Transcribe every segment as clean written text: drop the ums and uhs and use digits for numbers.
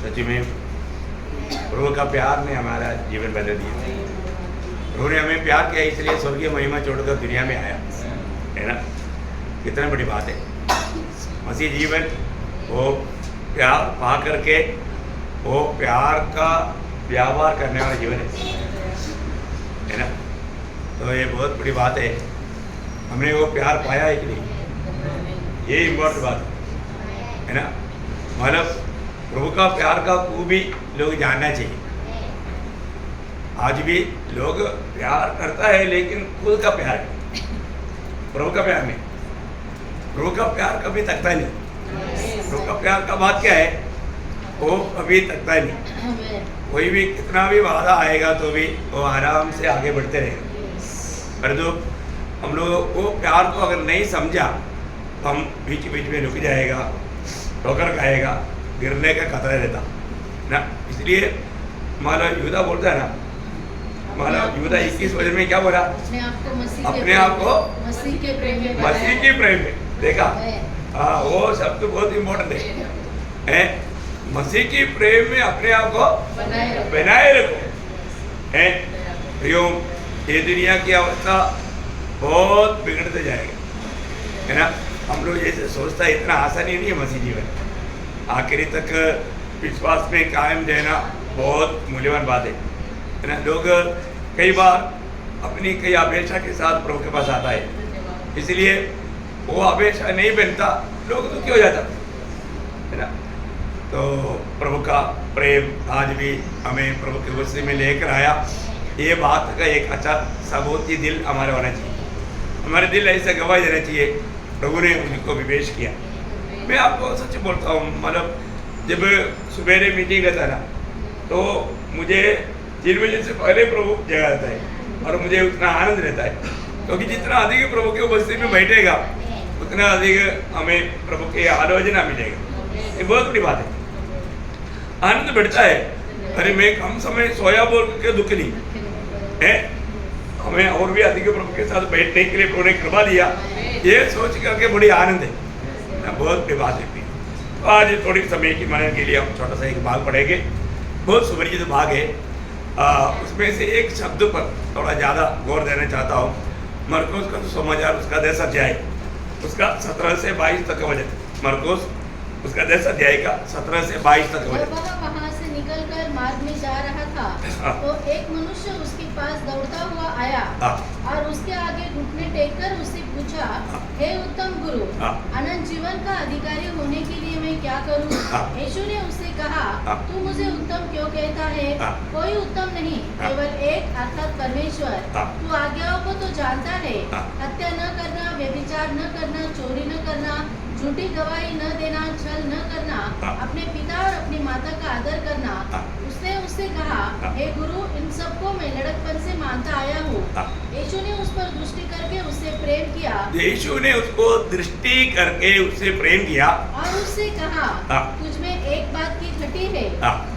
सच में प्रभु का प्यार ने हमारा जीवन बदल दिया। प्रभु ने हमें प्यार किया, इसलिए स्वर्गीय महिमा छोड़कर दुनिया में आया, है ना। कितना बड़ी बात है। मसीह जीवन वो प्यार पा करके वो प्यार का व्यवहार करने वाला जीवन है ना। तो ये बहुत बड़ी बात है। हमने वो प्यार पाया है कि नहीं, ये इम्पोर्टेंट बात है ना। मतलब प्रभु का प्यार का खूबी लोग जानना चाहिए। आज भी लोग प्यार करता है लेकिन खुद का प्यार है, प्रभु का प्यार नहीं। प्रभु का प्यार कभी तकता नहीं। प्रभु का प्यार का बात क्या है, वो कभी तकता नहीं। कोई भी कितना भी बाधा आएगा तो भी वो आराम से आगे बढ़ते रहेंगे। पर जो हम लोग वो प्यार को अगर नहीं समझा तो हम बीच बीच में रुक जाएगा, ठोकर खाएगा, गिरने का खतरा रहता ना। इसलिए माला यूदा बोलता है ना, माला यूदा 21 वजह में क्या बोला, अपने आप को मसीह के प्रेम में देखा। हाँ, वो शब्द बहुत इम्पोर्टेंट है। मसीह की प्रेम में अपने आप को बनाए रखो है। प्रियो, ये दुनिया की अवस्था बहुत बिगड़ते जाएगा, है ना। हम लोग जैसे सोचता है इतना आसानी नहीं है मसीह जीवन। आखिरी तक विश्वास में कायम रहना बहुत मूल्यवान बात है ना। लोग कई बार अपनी कई अपेक्षा के साथ प्रभु के पास आता है, इसलिए वो अपेक्षा नहीं बनता, लोग दुखी हो जाता है ना। तो प्रभु का प्रेम आज भी हमें प्रभु के गुस्से में लेकर आया। ये बात का एक अच्छा सबूत ही दिल हमारे होना चाहिए। हमारे दिल ऐसे गवाही देना चाहिए, प्रभु ने मुझको विवेश किया। मैं आपको सच बोलता हूँ, मतलब जब सुबेरे मीटिंग रहता है ना, तो मुझे 3 बजे से पहले प्रभु जगा रहता है और मुझे उतना आनंद रहता है, क्योंकि जितना अधिक प्रभु के उपस्थिति में बैठेगा उतना अधिक हमें प्रभु की आलोचना मिलेगा। ये बहुत बड़ी बात है, आनंद बढ़ता है। अरे मैं कम समय सोया बोल के दुख नहीं है, हमें और भी अधिक प्रभु के साथ बैठने के लिए प्रभु ने कृपा दिया, ये सोच करके बड़ी आनंद है ना। बहुत बड़ी बात है। तो आज थोड़ी समय की मनन के लिए हम छोटा सा एक भाग पढ़ेंगे, बहुत सुपरिचित भाग है। उसमें से एक शब्द पर थोड़ा ज़्यादा गौर देना चाहता हूँ। मरकुस का समाचार उसका 10 अध्याय, उसका 17 से 22 तक वचन। मरकुस उसका 10 अध्याय का 17 से 22 तक वचन। वहाँ से निकलकर मार्ग में जा रहा था तो एक मनुष्य उसके पास दौड़ता हुआ आया और उसके आगे घुटने टेककर उससे पूछा, हे उत्तम गुरु, अनंत जीवन का अधिकारी होने के लिए मैं क्या करूं? यीशु ने उससे कहा, तू मुझे उत्तम क्यों कहता है? कोई उत्तम नहीं, केवल एक, अर्थात परमेश्वर। तू आज्ञाओं को तो जानता है, हत्या न करना, व्यभिचार न करना, चोरी न करना, झूठी गवाही न देना, छल न करना, अपने पिता और अपनी माता का आदर करना। उसने उससे कहा, हे गुरु, इन सबको मैं लड़कपन से मानता आया हूँ। यीशु ने उस पर दृष्टि करके उससे प्रेम किया। यीशु ने उसको दृष्टि करके उससे प्रेम किया और उससे कहा, तुझ में एक बात की घटी है,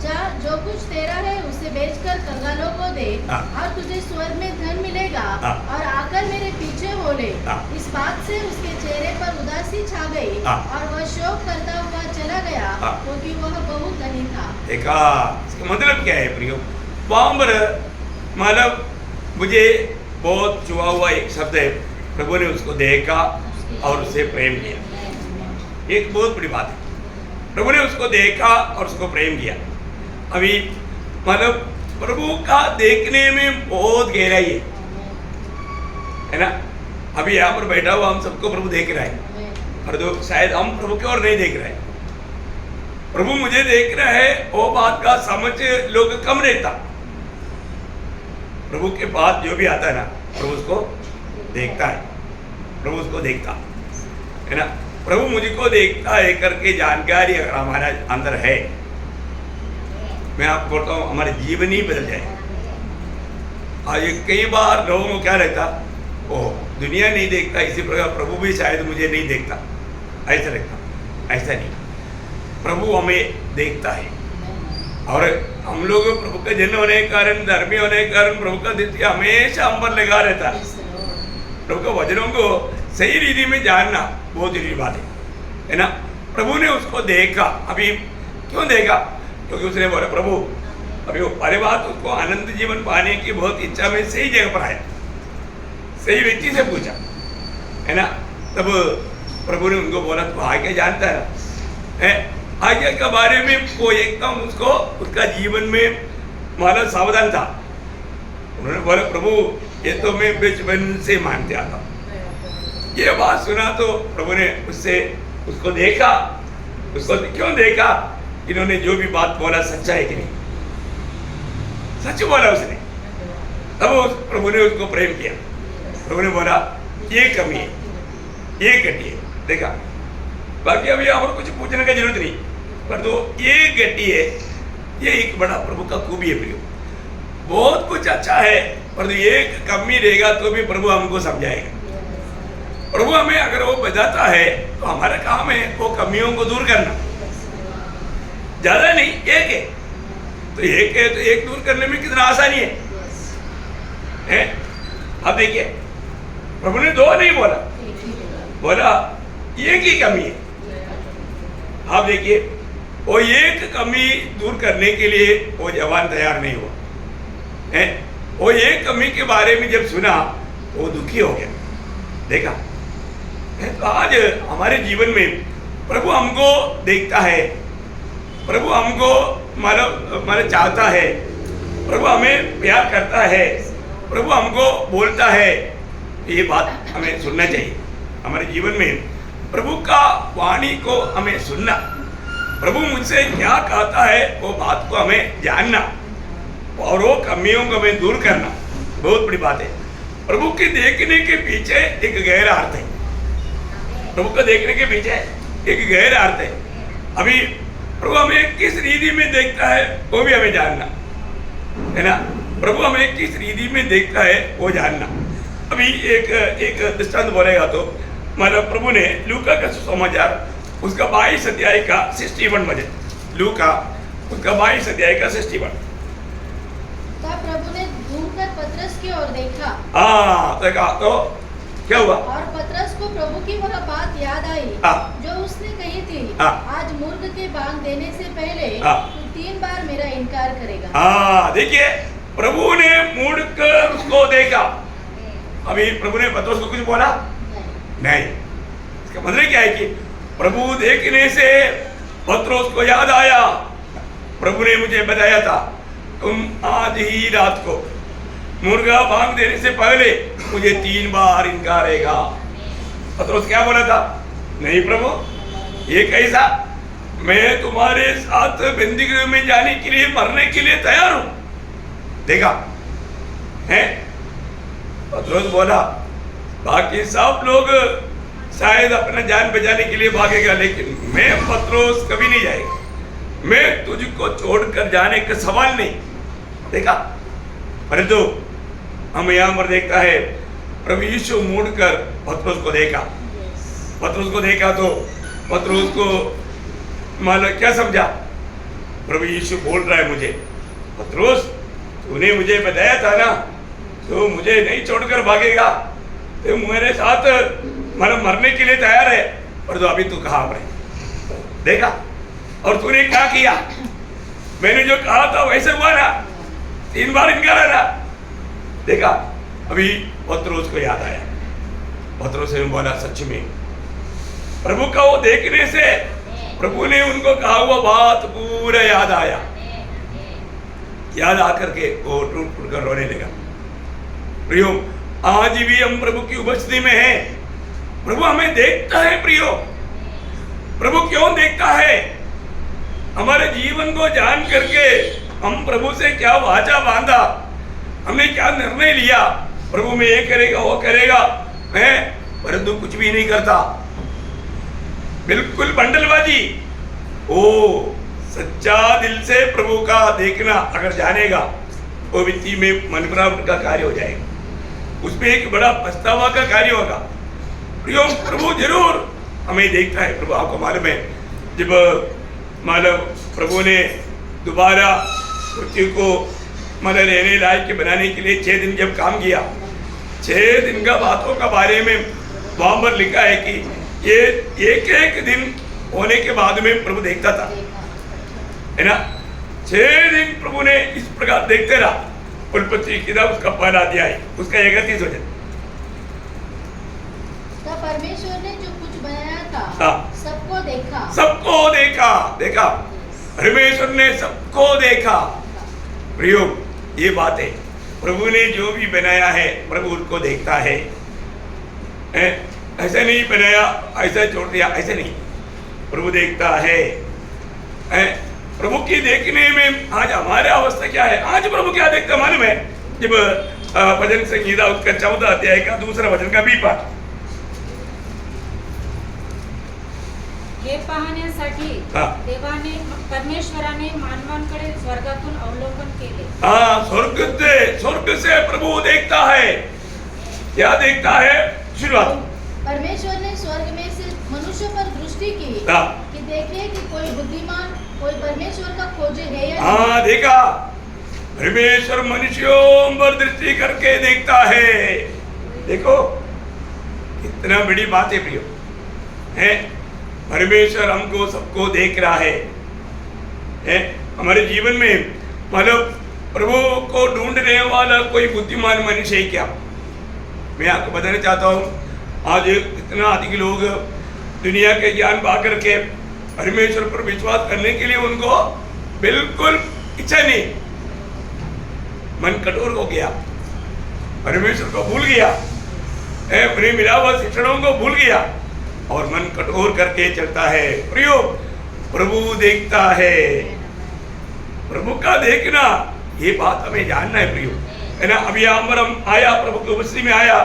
जा जो कुछ तेरा है उसे बेचकर कंगालों को दे और तुझे स्वर्ग में धन मिलेगा, और आकर मेरे पीछे हो ले। इस बात से उसके चेहरे पर उदासी छा गई और वह शोक करता हुआ चला गया, क्योंकि वह बहुत धनी था। देखा, इसका मतलब क्या है प्रियो? वहाँ पर मतलब मुझे बहुत छुआ हुआ एक शब्द है, प्रभु ने उसको देखा और उसे प्रेम किया। एक बहुत बड़ी बात है, प्रभु ने उसको देखा और उसको प्रेम किया। अभी मतलब प्रभु का देखने में बहुत गहराई है ना। अभी यहाँ पर बैठा हुआ हम सबको प्रभु देख रहा है, पर जो शायद हम प्रभु की ओर नहीं देख रहे हैं। प्रभु मुझे देख रहा है, वो बात का समझ लोग कम रहता। प्रभु के पास जो भी आता है ना, प्रभु उसको देखता है, प्रभु उसको देखता है ना। प्रभु मुझको देखता है करके जानकारी अगर हमारा अंदर है, मैं आपको बोलता हूँ हमारे जीवन ही बदल जाए। आज कई बार लोगों को क्या रहता, ओ दुनिया नहीं देखता, इसी प्रकार प्रभु भी शायद मुझे नहीं देखता, ऐसा लगता। ऐसा नहीं, प्रभु हमें देखता है। और हम लोग प्रभु के जन होने के कारण, धर्मी होने के कारण प्रभु का दृष्टि हमेशा हम पर लगा रहता है। प्रभु के वचनों को सही रीति में जानना बहुत जरूरी बात है ना। प्रभु ने उसको देखा। अभी क्यों देखा? क्योंकि उसने बोला प्रभु अभी वो पहले बात उसको अनंत जीवन पाने की बहुत इच्छा में सही जगह पर आया, सही व्यक्ति से पूछा, है ना। तब प्रभु ने उनको बोला तू आगे जानता है आगे के बारे में वो एकदम उसको उसका जीवन में मतलब सावधान था। उन्होंने बोला प्रभु ये तो मैं बचपन से मानते आता हूँ। ये बात सुना तो प्रभु ने उसको देखा, उसको क्यों देखा, इन्होंने जो भी बात बोला सच्चा है कि नहीं, सच बोला उसने। तब प्रभु ने उसको प्रेम किया। प्रभु ने बोला ये कमी है, ये घटी है, देखा। बाकी अभी और कुछ पूछने की जरूरत नहीं, पर तो ये घटी है, ये एक बड़ा प्रभु का खूबी है प्रियो। बहुत कुछ अच्छा है, पर तो ये कमी रहेगा तो भी प्रभु हमको समझाएगा। प्रभु हमें अगर वो बजाता है तो हमारा काम है वो कमियों को दूर करना, ज्यादा नहीं, एक है तो एक दूर करने में कितना आसानी है? अब देखिए प्रभु ने दो नहीं बोला, बोला एक ही कमी है। आप देखिए वो एक कमी दूर करने के लिए वो जवान तैयार नहीं हुआ है। वो एक कमी के बारे में जब सुना वो दुखी हो गया, देखा है। तो आज हमारे जीवन में प्रभु हमको देखता है, प्रभु हमको मानो चाहता है, प्रभु हमें प्यार करता है, प्रभु हमको बोलता है। ये बात हमें सुनना चाहिए हमारे जीवन में। प्रभु का वाणी को हमें सुनना, प्रभु मुझसे क्या कहता है वो बात को हमें जानना और वो कमियों को हमें दूर करना बहुत बड़ी बात है। प्रभु के देखने के पीछे एक गहरा अर्थ है, प्रभु को देखने के पीछे एक गहरा अर्थ है। अभी प्रभु हमें किस रीति में देखता है वो भी हमें जानना है ना। प्रभु हमें किस रीति में देखता है वो जानना। अभी एक दृष्टांत बोलेगा तो मतलब प्रभु ने लूका का सुसमाचार उसका 22 अध्याय का 61 वचन, लूका उसका 22 अध्याय का 61। तब प्रभु ने घूमकर पतरस की ओर देखा। देखा तो क्या हुआ? और पतरस को प्रभु की वह बात याद आई जो उसने कही थी, आज मुर्ग के बांग देने से पहले तू 3 बार मेरा इनकार करेगा। देखिए प्रभु ने मुड़कर उसको देखा। अभी प्रभु ने पतरस को कुछ बोला नहीं। इसका मतलब क्या है कि प्रभु देखने से पतरस को याद आया, प्रभु ने मुझे बताया था तुम आज ही रात को मुर्गा बांग देने से पहले मुझे 3 बार इनकार करेगा। पतरस क्या बोला था? नहीं प्रभु ये कैसा, मैं तुम्हारे साथ बंदीगृह में जाने के लिए मरने के लिए तैयार हूं। देखा है, पतरस बोला बाकी सब लोग शायद अपना जान बचाने के लिए भागेगा, लेकिन मैं पतरस कभी नहीं जाएगा, मैं तुझको छोड़कर जाने का सवाल नहीं। देखा, परंतु हम यहाँ पर देखता है प्रभु यीशु मुड़कर पतरस को देखा। पतरस को देखा तो पतरस को मतलब क्या समझा? प्रभु यीशु बोल रहा है मुझे, पतरस तूने मुझे बताया था ना तो मुझे नहीं छोड़कर भागेगा, तो मेरे साथ मतलब मरने के लिए तैयार है, और तो अभी तू कहाँ पर है? देखा, और तूने क्या किया? मैंने जो कहा था वैसे हुआ ना, 3 बार इनकार ना। देखा, अभी पतरस को याद आया। पतरस ने बोला सच में प्रभु का वो देखने से प्रभु ने उनको कहा हुआ बात पूरा याद आया। याद आकर के वो टूट फूट कर रोने लगा। प्रियो आज भी हम प्रभु की उपस्थिति में हैं। प्रभु हमें देखता है प्रियो। प्रभु क्यों देखता है? हमारे जीवन को जान करके हम प्रभु से क्या वाचा बांधा, हमने क्या निर्णय लिया, प्रभु में ये करेगा वो करेगा, मैं परंतु कुछ भी नहीं करता, बिल्कुल बंडलबाजी। ओ सच्चा दिल से प्रभु का देखना अगर जानेगा वो व्यक्ति में मनपराव का कार्य हो जाएगा, उसमें एक बड़ा पछतावा का कार्य होगा। प्रियो प्रभु जरूर हमें देखता है। प्रभु आपको मालूम है जब मालूम प्रभु ने दोबारा पृथ्वी को मतलब रहने लायक के बनाने के लिए 6 दिन जब काम किया, 6 दिन का बातों का बारे में वहां पर लिखा है कि ये एक दिन होने के बाद में प्रभु देखता था, है ना। 6 दिन प्रभु ने इस प्रकार देखते रहा। उत्पत्ति किताब उसका पहला अध्याय उसका 31 वचन। तब परमेश्वर ने जो कुछ बनाया था हाँ। सबको देखा। सबको देखा। देखा, परमेश्वर ने सबको देखा। प्रियो, ये बात है, प्रभु ने जो भी बनाया है प्रभु उनको देखता है। ऐसा नहीं बनाया ऐसा छोड़ दिया, ऐसे नहीं, प्रभु देखता है। प्रभु की देखने में आज हमारे अवस्था क्या है? आज प्रभु क्या देखता मालूम है? जब भजन संहिता उसका 14 अध्याय का 2 वचन का बी पाठ, हे पाहण्यासाठी देवाने परमेश्वराने मानवांकडे स्वर्गातून अवलोकन केले। स्वर्ग से प्रभु देखता है। क्या देखता है? शुरुआत, परमेश्वर ने स्वर्ग में से मनुष्य पर दृष्टि की कि देखे कि कोई बुद्धिमान, कोई परमेश्वर का खोजे है या नहीं। हाँ, देखा, परमेश्वर मनुष्यों पर दृष्टि करके देखता है। देखो कितना बड़ी बात है प्रियो, है परमेश्वर हमको सबको देख रहा है। हमारे जीवन में मतलब प्रभु को ढूंढने वाला कोई बुद्धिमान मनुष्य है क्या? मैं आपको बताना चाहता हूँ, आज इतना अधिक लोग दुनिया के ज्ञान पा करके परमेश्वर पर विश्वास करने के लिए उनको बिल्कुल इच्छा नहीं, मन कठोर हो गया, परमेश्वर को भूल गया, अपने मिला हुआ शिक्षणों को भूल गया और मन कठोर करके चलता है। प्रियो, प्रभु देखता है। प्रभु का देखना, ये बात हमें जानना है प्रियो, है ना। अभी हम आया, प्रभु की उपस्थिति में आया,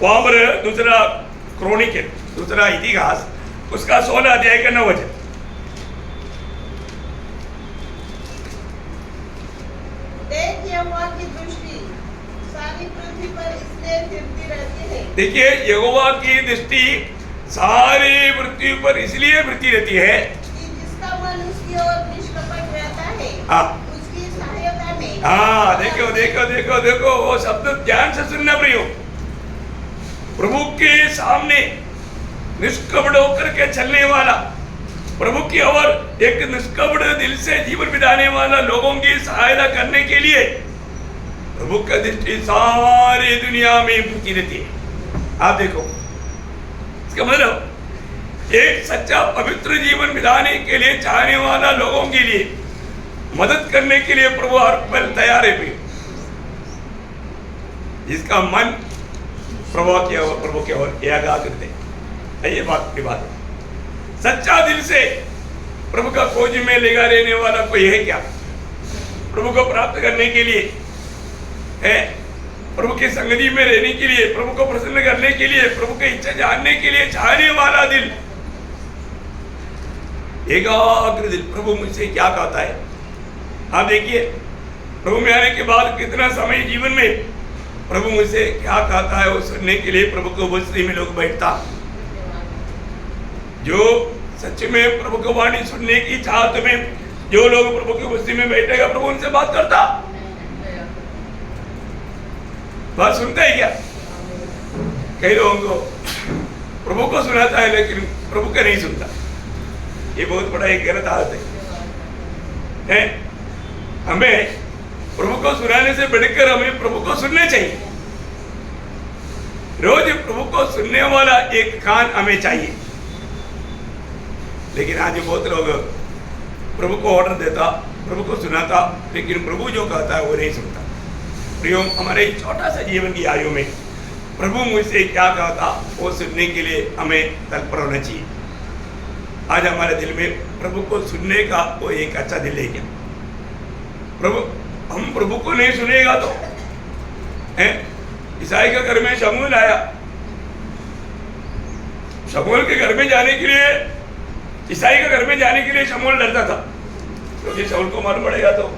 वहां पर दूसरा क्रॉनिकल, दूसरा इतिहास उसका 16 अध्याय का 9 वचन। देख यहोवा की दृष्टि सारी पृथ्वी पर इसलिए फिरती रहती है। देखिए, यहोवा की दृष्टि सारी पृथ्वी पर इसलिए फिरती रहती है कि जिसका मन उसकी ओर निष्कपट रहता है, उसकी सहायता में। हाँ, देखो देखो देखो देखो, वो शब्द ध्यान से सुनना प्रियो। प्रभु के सामने निष्कपट होकर के चलने वाला, प्रभु की ओर एक निष्कपट दिल से जीवन बिताने वाला, लोगों की सहायता करने के लिए प्रभु का दृष्टि सारी दुनिया में फिरती रहती है। आप देखो, इसका मतलब एक सच्चा पवित्र जीवन बिताने के लिए चाहने वाला लोगों के लिए मदद करने के लिए प्रभु हर पल तैयार है। जिसका मन प्रभु के ओर एकाग्र है, ये बात की बात है। सच्चा दिल से प्रभु का खोज में लगा रहने वाला कोई है क्या? प्रभु को प्राप्त करने के लिए है, प्रभु की संगति में रहने के लिए, प्रभु को प्रसन्न करने के लिए, प्रभु की इच्छा जानने के लिए चाहने वाला दिल, एकाग्र दिल। प्रभु मुझसे क्या कहता है? आप देखिए, प्रभु में आने के बाद कितना समय जीवन में प्रभु मुझसे क्या कहता है वो सुनने के लिए प्रभु को उपस्थिति में लोग बैठता। जो सच में प्रभु की वाणी सुनने की चाहत में जो लोग प्रभु की उपस्थिति में बैठेगा, प्रभु उनसे बात करता। बात सुनता है क्या? कई लोगों को प्रभु को सुनाता है लेकिन प्रभु का नहीं सुनता। ये बहुत बड़ा एक गलत आदत है। हमें प्रभु को सुनाने से बढ़कर हमें प्रभु को सुनना चाहिए। रोज प्रभु को सुनने वाला एक कान हमें चाहिए। लेकिन आज बहुत लोग प्रभु को ऑर्डर देता, प्रभु को सुनाता, लेकिन प्रभु जो कहता है वो नहीं सुनता। प्रियो, हमारे छोटा सा जीवन की आयु में प्रभु मुझसे क्या कहता वो सुनने के लिए हमें तत्पर होना चाहिए। आज हमारे दिल में प्रभु को सुनने का वो एक अच्छा दिल है क्या? प्रभु, हम प्रभु को नहीं सुनेगा तो है। ईसाई के घर में शमूएल आया, शमूएल के घर में जाने के लिए, ईसाई के घर में जाने के लिए शमूएल डरता था, क्योंकि शाऊल को मालूम पड़ेगा तो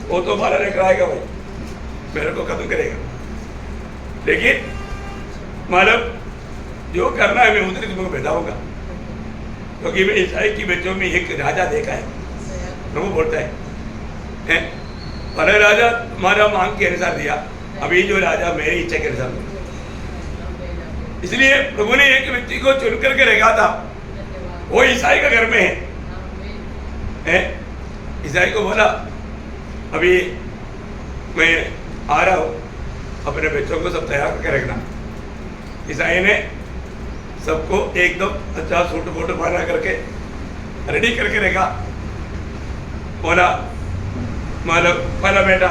वो तो बारह लेकर आएगा, भाई मेरे को खत्म करेगा। लेकिन मालूम जो करना है मैं उधर तुमको बैठाऊंगा, क्योंकि मैं ईसाई की बेटियों में एक राजा देखा है। प्रभु बोलता है पहले राजा तुम्हारा मांग के अनुसार दिया, अभी जो राजा मेरी इच्छा के अनुसार दिया। इसलिए प्रभु ने एक व्यक्ति को चुन करके रखा था, वो ईसाई का घर में है। ईसाई को बोला अभी मैं आ रहा हूँ, अपने बच्चों को सब तैयार करके रखना। ईसाई ने सबको एकदम अच्छा सूट वूट पहना करके रेडी करके रखा। बोला मतलब पहला बेटा,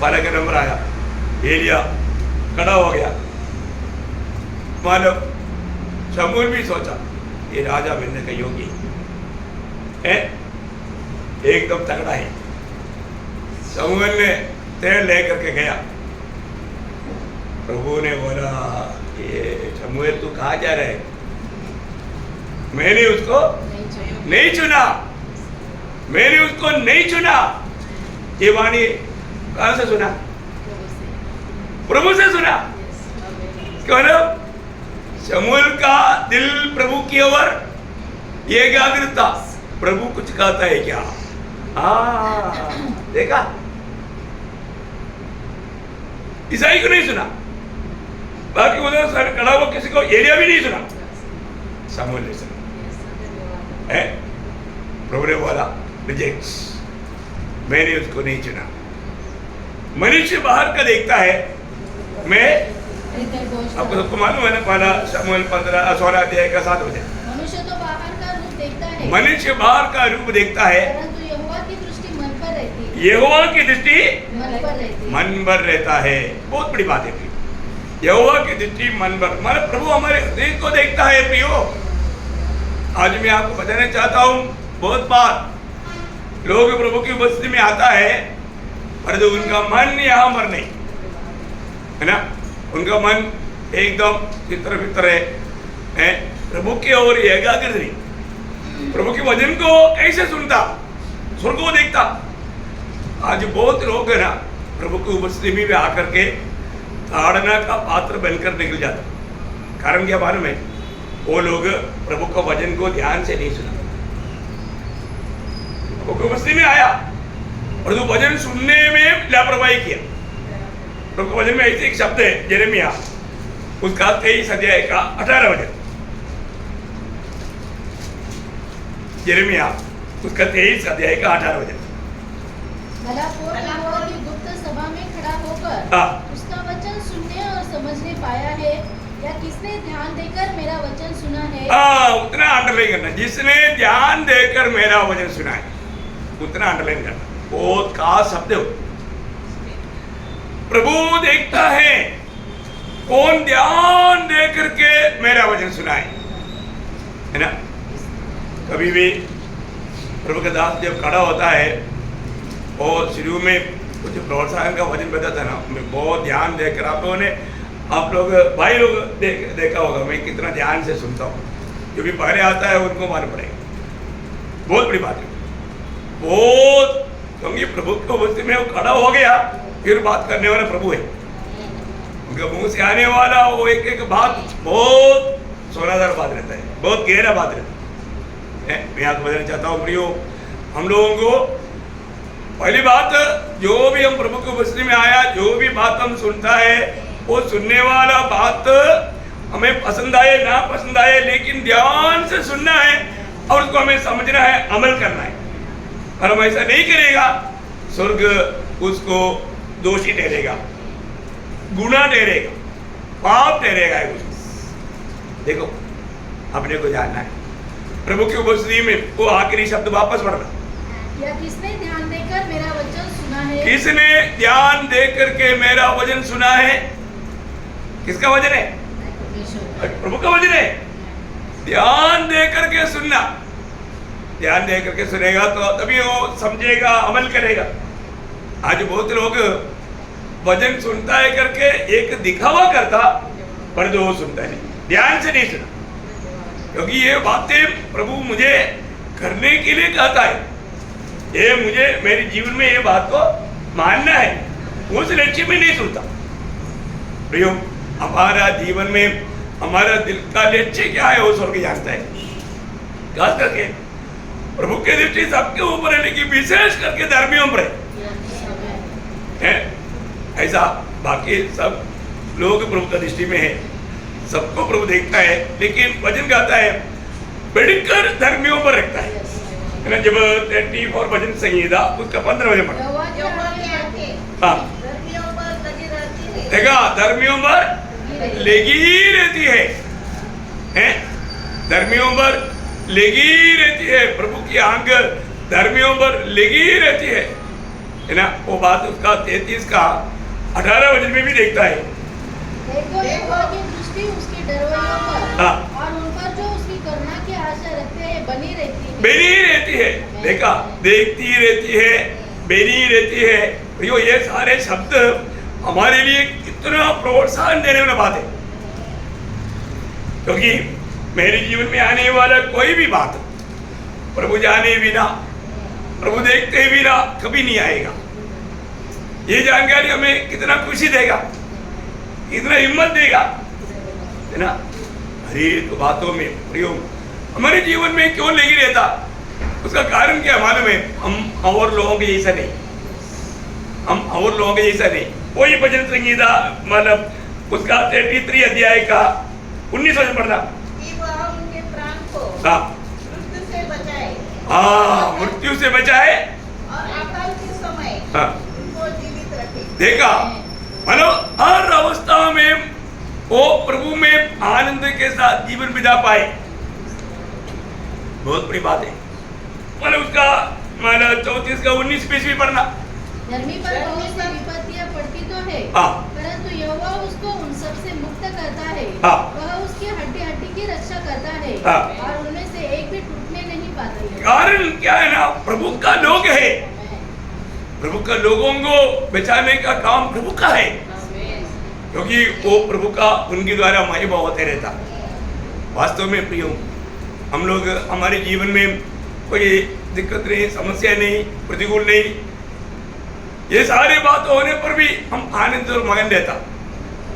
पहला का नंबर आया, एलिया खड़ा हो गया। मतलब शमूएल भी सोचा ये राजा बनने का योगी है, एकदम तगड़ा है। शमूएल ने तेल लेकर के गया। प्रभु ने बोला ये शमूएल तू कहाँ जा रहा है? मैंने उसको नहीं चुना, मैंने उसको नहीं चुना। ये वाणी कहां से सुना? प्रभु से सुना। क्यों ना? शमूएल का दिल प्रभु की ओर एकाग्र था। प्रभु कुछ कहता है क्या? देखा, ईसाई को नहीं सुना, बाकी उधर सर खड़ा हुआ किसी को एलिया भी नहीं सुना, शमूएल ने सुना। प्रभु ने बोला रिजेक्ट, मैंने उसको नहीं चुना। मनुष्य बाहर का देखता है, मैं आपको सबको मालूम है ना, पहला शमूएल 15 अध्याय का 7 बजे। मनुष्य तो बाहर का रूप देखता है, मनुष्य बाहर का रूप देखता है, परंतु यहोवा की दृष्टि मन पर रहती है। यहोवा की दृष्टि मन पर रहती है। मन पर रहता है। बहुत बड़ी बात है। यहोवा की दृष्टि मन पर, मतलब प्रभु हमारे हृदय को देखता है। प्रियो, आज मैं आपको बताना चाहता हूँ, बहुत बार लोग प्रभु की उपस्थिति में आता है, परंतु उनका मन यहाँ पर नहीं है ना, उनका मन एकदम चित्र वित्र है, प्रभु की ओर एकाग्र नहीं। प्रभु के वचन को कैसे सुनता, स्वर्ग को देखता। आज बहुत लोग है ना, प्रभु की उपस्थिति में आकर के ताड़ना का पात्र बनकर निकल जाता। कारण क्या मालूम है? वो लोग प्रभु का वचन को ध्यान से नहीं सुना। प्रभु की उपस्थिति में आया और जो वचन सुनने में लापरवाही किया। प्रभु के वचन में ऐसे एक शब्द है यिर्मयाह, उसका 23 अध्याय का 18 वचन। यिर्मयाह उसका 23 अध्याय का 18 वचन। भला कोई यहोवा की गुप्त सभा में खड़ा होकर उसका वचन सुनने और समझने पाया है, या किसने ध्यान देकर मेरा वचन सुना है? उतना अंडरलाइन करना, जिसने ध्यान देकर मेरा वचन सुना है, उतना अंडरलाइन करना। बहुत खास शब्द हो। प्रभु देखता है कौन ध्यान दे करके मेरा वचन सुनाए, है ना। कभी भी प्रभु का दास जब खड़ा होता है और शुरू में कुछ प्रोत्साहन का वचन बताता है ना, मैं बहुत ध्यान देकर, आप लोग भाई लोग देखा होगा मैं कितना ध्यान से सुनता हूँ। जो भी पहले आता है उनको मालूम पड़ेगा। बहुत बड़ी बात है, बहुत, क्योंकि प्रभु को उपस्थिति में वो खड़ा हो गया, फिर बात करने वाला प्रभु है। उनके मुंह से आने वाला वो एक एक बात बहुत सोनादार बात रहता है, बहुत गहरा बात रहता है। मैं आपको बताना चाहता हूँ प्रियो, हम लोगों को पहली बात, जो भी हम प्रभु की उपस्थिति में आया, जो भी बात हम सुनता है, वो सुनने वाला बात हमें पसंद आए ना पसंद आए, लेकिन ध्यान से सुनना है और उसको हमें समझना है, अमल करना है। और हम ऐसा नहीं करेगा, स्वर्ग उसको दोषी ठहरेगा, गुनाह ठहरेगा, पाप ठहरेगा। देखो, अपने को जानना है प्रभु की उपस्थिति में वो आखिरी शब्द वापस पढ़ना, या किसने ध्यान देकर मेरा वचन सुना है? किसने ध्यान दे करके मेरा वचन सुना है? किसका वचन है? प्रभु का वचन है। ध्यान दे करके सुनना, ध्यान दे करके सुनेगा तो तभी वो समझेगा, अमल करेगा। आज बहुत लोग वचन सुनता है करके एक दिखावा करता, पर जो वो सुनता है ध्यान से नहीं सुना, क्योंकि ये बातें प्रभु मुझे करने के लिए कहता है, ये मुझे मेरे जीवन में ये बात को मानना है, उस लक्ष्य में नहीं सुनता। प्रियो, हमारा जीवन में हमारा दिल का लक्ष्य क्या है वो स्वर्ग जानता है। खास करके प्रभु की दृष्टि सबके ऊपर है, लेकिन विशेष करके धर्मियों पर है। ऐसा बाकी सब लोग प्रभु की दृष्टि में है, सबको प्रभु देखता है, लेकिन वचन कहता है बढ़कर धर्मियों पर रखता है ना। जब 34 वचन संहिता उसका 15 वचन पढ़ा, यहोवा यहोवा की आंखें हाँ धर्मियों पर लगी रहती है। देखा, धर्मियों पर लगी रहती है, हैं? धर्मियों पर लगी रहती है, प्रभु की आंख धर्मियों पर लगी रहती है ना। वो बात उसका 33 का 18 वचन में भी देखता है। देखो यहोवा की दृष्टि उसके डरवैयों पर हाँ। और उन पर जो उसकी करुणा की आशा रखते हैं बनी रहती है। बेनी रहती है, देखा, देखती रहती है, बेनी रहती है। यो ये सारे शब्द हमारे लिए कितना प्रोत्साहन देने वाला बात है, क्योंकि मेरे जीवन में आने वाला कोई भी बात प्रभु जाने बिना, प्रभु देखते बिना कभी नहीं आएगा। ये जानकारी हमें कितना खुशी देगा, कितना हिम्मत देगा, है ना। हर एक बातों में प्रयोग हमारे जीवन में क्यों लगी रहता, उसका कारण क्या मालूम है? हम और लोगों के जैसा नहीं, हम और लोगों के जैसा नहीं। वही भजन संगीता मतलब उसका 33 अध्याय का 19 वचन पढ़ना। कि वह उनके प्राण को हाँ मृत्यु से बचाए हाँ, मृत्यु से बचाए और अकाल के समय हाँ। उनको जीवित रखे। देखा, मानो हर अवस्था में वो प्रभु में आनंद के साथ जीवन बिता पाए, बहुत बड़ी बात है। मानो उसका मानो 34 का 19-20 भी पढ़ना। धर्मी पर बहुत सी विपत्तियां पड़ती तो है, हाँ। परंतु यहोवा उसको उन सब से मुक्त करता है। हाँ। वह उसकी हड्डी हड्डी की रक्षा करता है हाँ। और उनमें से एक भी टूटने नहीं पाता है। कारण क्या है ना, प्रभु का लोग है, प्रभु का लोगों को बचाने का काम प्रभु का है, क्योंकि वो प्रभु का उनके द्वारा महिमा होते रहता। वास्तव में प्रियो, हम लोग हमारे जीवन में कोई दिक्कत नहीं, समस्या नहीं, प्रतिकूल नहीं, ये सारी बात होने पर भी हम आनंद और मगन रहता।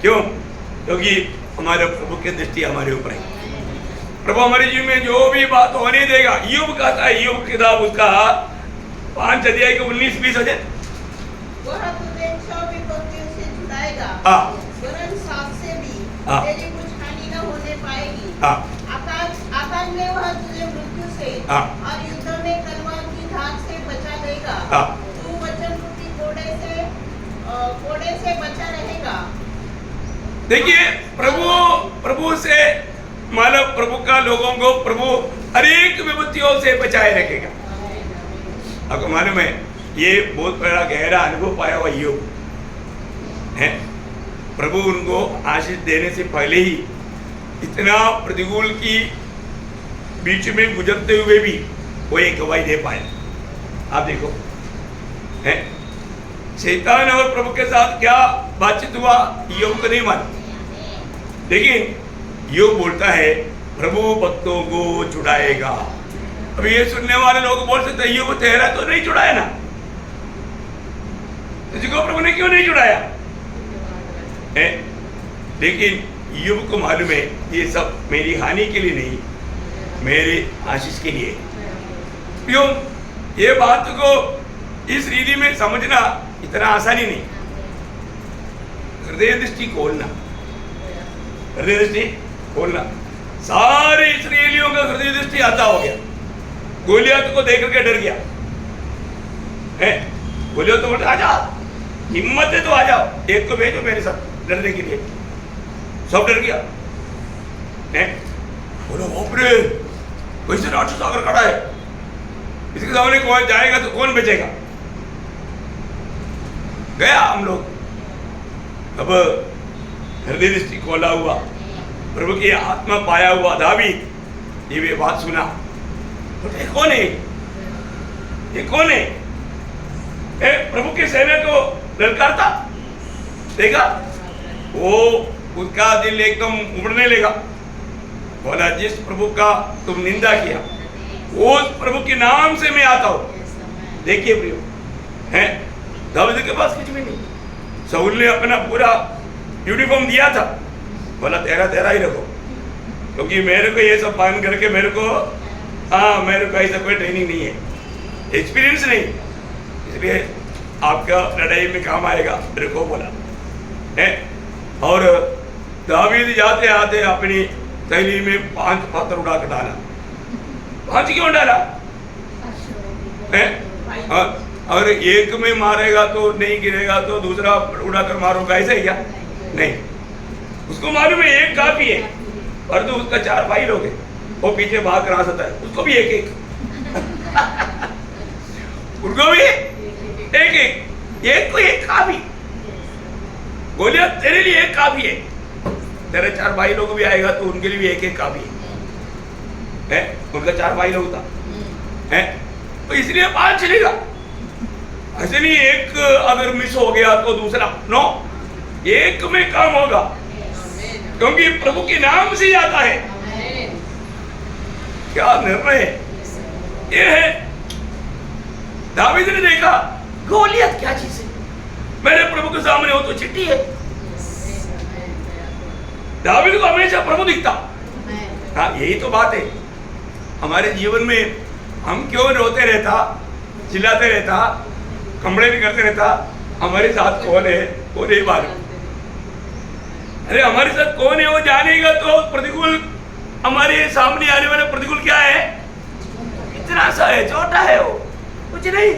क्यों? क्योंकि हमारे प्रभु की दृष्टि हमारे ऊपर है। प्रभु हमारे जीवन में जो भी बात होने देगा। ईयोब कहता है, ईयोब की किताब उसका 5 अध्याय के 19-20 वचन। वह तुझे 6 विपत्तियों से छुड़ाएगा, हाँ। वरन सांप से भी हाँ। तेरी कुछ हानि न होने पाएगी। हाँ। आकाश में वह तुझे मृत्यु से हाँ। और युद्ध में तलवार की धार से बचा देगा। हाँ। तू वचन रूपी कोड़े से बचा रहेगा। देखिए, प्रभु से मानव प्रभु का लोगों को प्रभु अनेक विपत्तियों से बचाए रखेगा। आपको मालूम है, ये बहुत बड़ा गहरा अनुभव पाया हुआ ईयोब है। प्रभु उनको आशीष देने से पहले ही इतना प्रतिकूल की बीच में गुजरते हुए भी वो एक गवाही दे पाए। आप देखो, है शैतान और प्रभु के साथ क्या बातचीत हुआ, ईयोब को नहीं मालूम, लेकिन ईयोब बोलता है प्रभु भक्तों को छुड़ाएगा। अभी ये सुनने वाले लोग बोल सकते हैं, ईयोब तेरा तो नहीं छुड़ाया ना, तुझको प्रभु ने क्यों नहीं छुड़ाया है? लेकिन ईयोब को मालूम है ये सब मेरी हानि के लिए नहीं, मेरे आशीष के लिए। क्यों? ये बात को इस रीति में समझना इतना आसानी नहीं। हृदय दृष्टि खोलना, हृदय दृष्टि खोलना। सारे इस्राएलियों का हृदय दृष्टि आता हो गया। गोलियत को देख करके डर गया है। गोलियत तो बोलता आ जाओ, हिम्मत है तो आ जाओ, एक को भेजो मेरे साथ लड़ने के लिए। सब डर गया है। बोलो बाप रे, वैसे राक्षस आकर खड़ा है, इसके सामने कौन जाएगा तो कौन बचेगा? गया हम लोग। अब हृदय दृष्टि खोला हुआ, प्रभु की आत्मा पाया हुआ दावीद ये बात सुना तो ये कौन है? ये कौन है? प्रभु की सेना को ललकारता देखा, वो उसका दिल एकदम उमड़ने लगा। बोला जिस प्रभु का तुम निंदा किया, उस प्रभु के नाम से मैं आता हूं। देखिए प्रियो, है दाऊद के पास कुछ भी नहीं। शाऊल ने अपना पूरा यूनिफॉर्म दिया था, बोला तेरा ही रखो, क्योंकि मेरे को ये सब पालन करके मेरे को ऐसा कोई ट्रेनिंग नहीं है, एक्सपीरियंस नहीं, इसलिए आपका लड़ाई में काम आएगा, मेरे को बोला है। और दावीद जाते आते अपनी थैली में 5 पत्थर उड़ा कर डाला। 5 क्यों डाला है? और एक में मारेगा तो नहीं गिरेगा तो दूसरा उड़ाकर मारोगा, ऐसा है क्या? नहीं, उसको मालूम है एक काफी है। और तो उसका 4 भाई लोग हैं, वो पीछे भाग रहा सकता है, उसको भी एक एक उनको भी एक एक को एक काफी। गोलियत तेरे लिए एक काफी है, तेरे 4 भाई लोग भी आएगा तो उनके लिए भी एक एक काफी है। उनका 4 भाई लोग था है, तो इसलिए बात चलेगा। ऐसे नहीं एक अगर मिस हो गया तो दूसरा नो, एक में काम होगा, क्योंकि प्रभु के नाम से आता है। क्या निर्णय ये है। दावीद ने देखा गोलियत क्या चीज है, मेरे प्रभु के सामने हो तो चिट्ठी है। दावीद को हमेशा प्रभु दिखता। हाँ, यही तो बात है हमारे जीवन में। हम क्यों रोते रहता, चिल्लाते रहता, कमरे भी करते रहता, हमारे साथ कौन है वो नहीं मालूम। अरे हमारे साथ कौन है वो जानेगा तो प्रतिकूल, हमारे सामने आने वाला प्रतिकूल क्या है, इतना सा है, छोटा है वो, कुछ नहीं।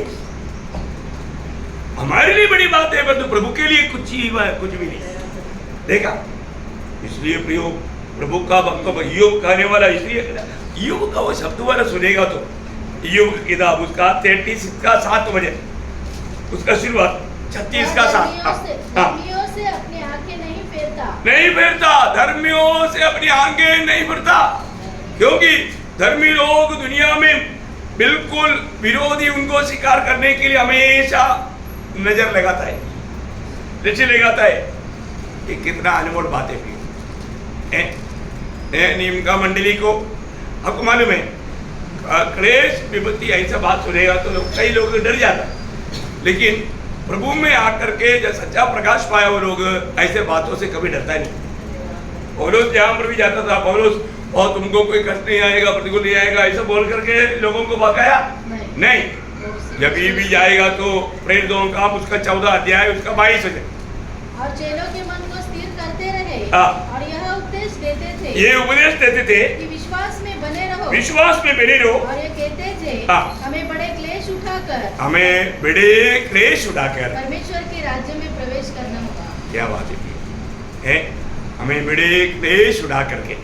हमारे लिए बड़ी बात है, परंतु प्रभु के लिए कुछ भी नहीं। देखा, इसलिए प्रियो प्रभु का भक्त ईयोब कहने वाला, इसलिए ईयोब का वो शब्द वाला सुनेगा तो ईयोब की किताब उसका 33 का 7 बजे उसका शुरुआत 36 का 7। धर्मियों से अपनी आंखें नहीं फेरता, धर्मियों से अपनी आंखें नहीं फेरता, क्योंकि धर्मी लोग दुनिया में बिल्कुल विरोधी उनको शिकार करने के लिए हमेशा नजर लगाता है, दृष्टि लगाता है। ये कितना अनमोल बात है। नियम का मंडली को आपको मालूम है, क्लेश विपत्ति ऐसा बात सुनेगा तो कई लोग डर जाता, लेकिन प्रभु में आकर के जब सच्चा प्रकाश पाया वो लोग ऐसे बातों से कभी डरता नहीं। पौलुस जहाँ पर भी जाता था, पौलुस और तुमको कोई कष्ट नहीं आएगा, प्रतिकूल नहीं आएगा, ऐसा बोल करके लोगों को भगाया नहीं। जब भी जाएगा तो प्रेरितों का उसका 14 अध्याय उसका 22 है। और चेलों के मन को स्थिर करते रहे और यह उपदेश देते थे, ये उपदेश देते थे कि विश्वास में बने रहो, विश्वास में बने रहो। और ये कहते थे हमें बड़े क्लेश उठाकर परमेश्वर के राज्य में प्रवेश करना होगा। क्या बात है, हमें बड़े क्लेश उठा करके।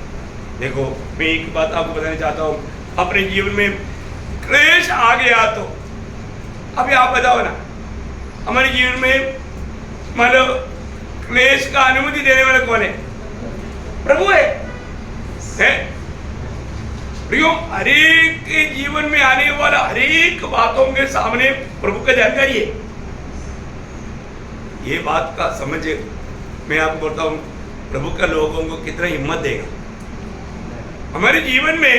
देखो, मैं एक बात आपको बताना चाहता हूँ, अपने जीवन में क्लेश आ गया तो अभी आप बताओ ना, हमारे जीवन में मतलब क्लेश का अनुमति देने वाला कौन है? प्रभु है। प्रियो, हरेक के जीवन में आने वाला हरेक बातों के सामने प्रभु का जानकारी है। ये बात का समझ मैं आपको बोलता हूँ, प्रभु का लोगों को कितना हिम्मत देगा हमारे जीवन में।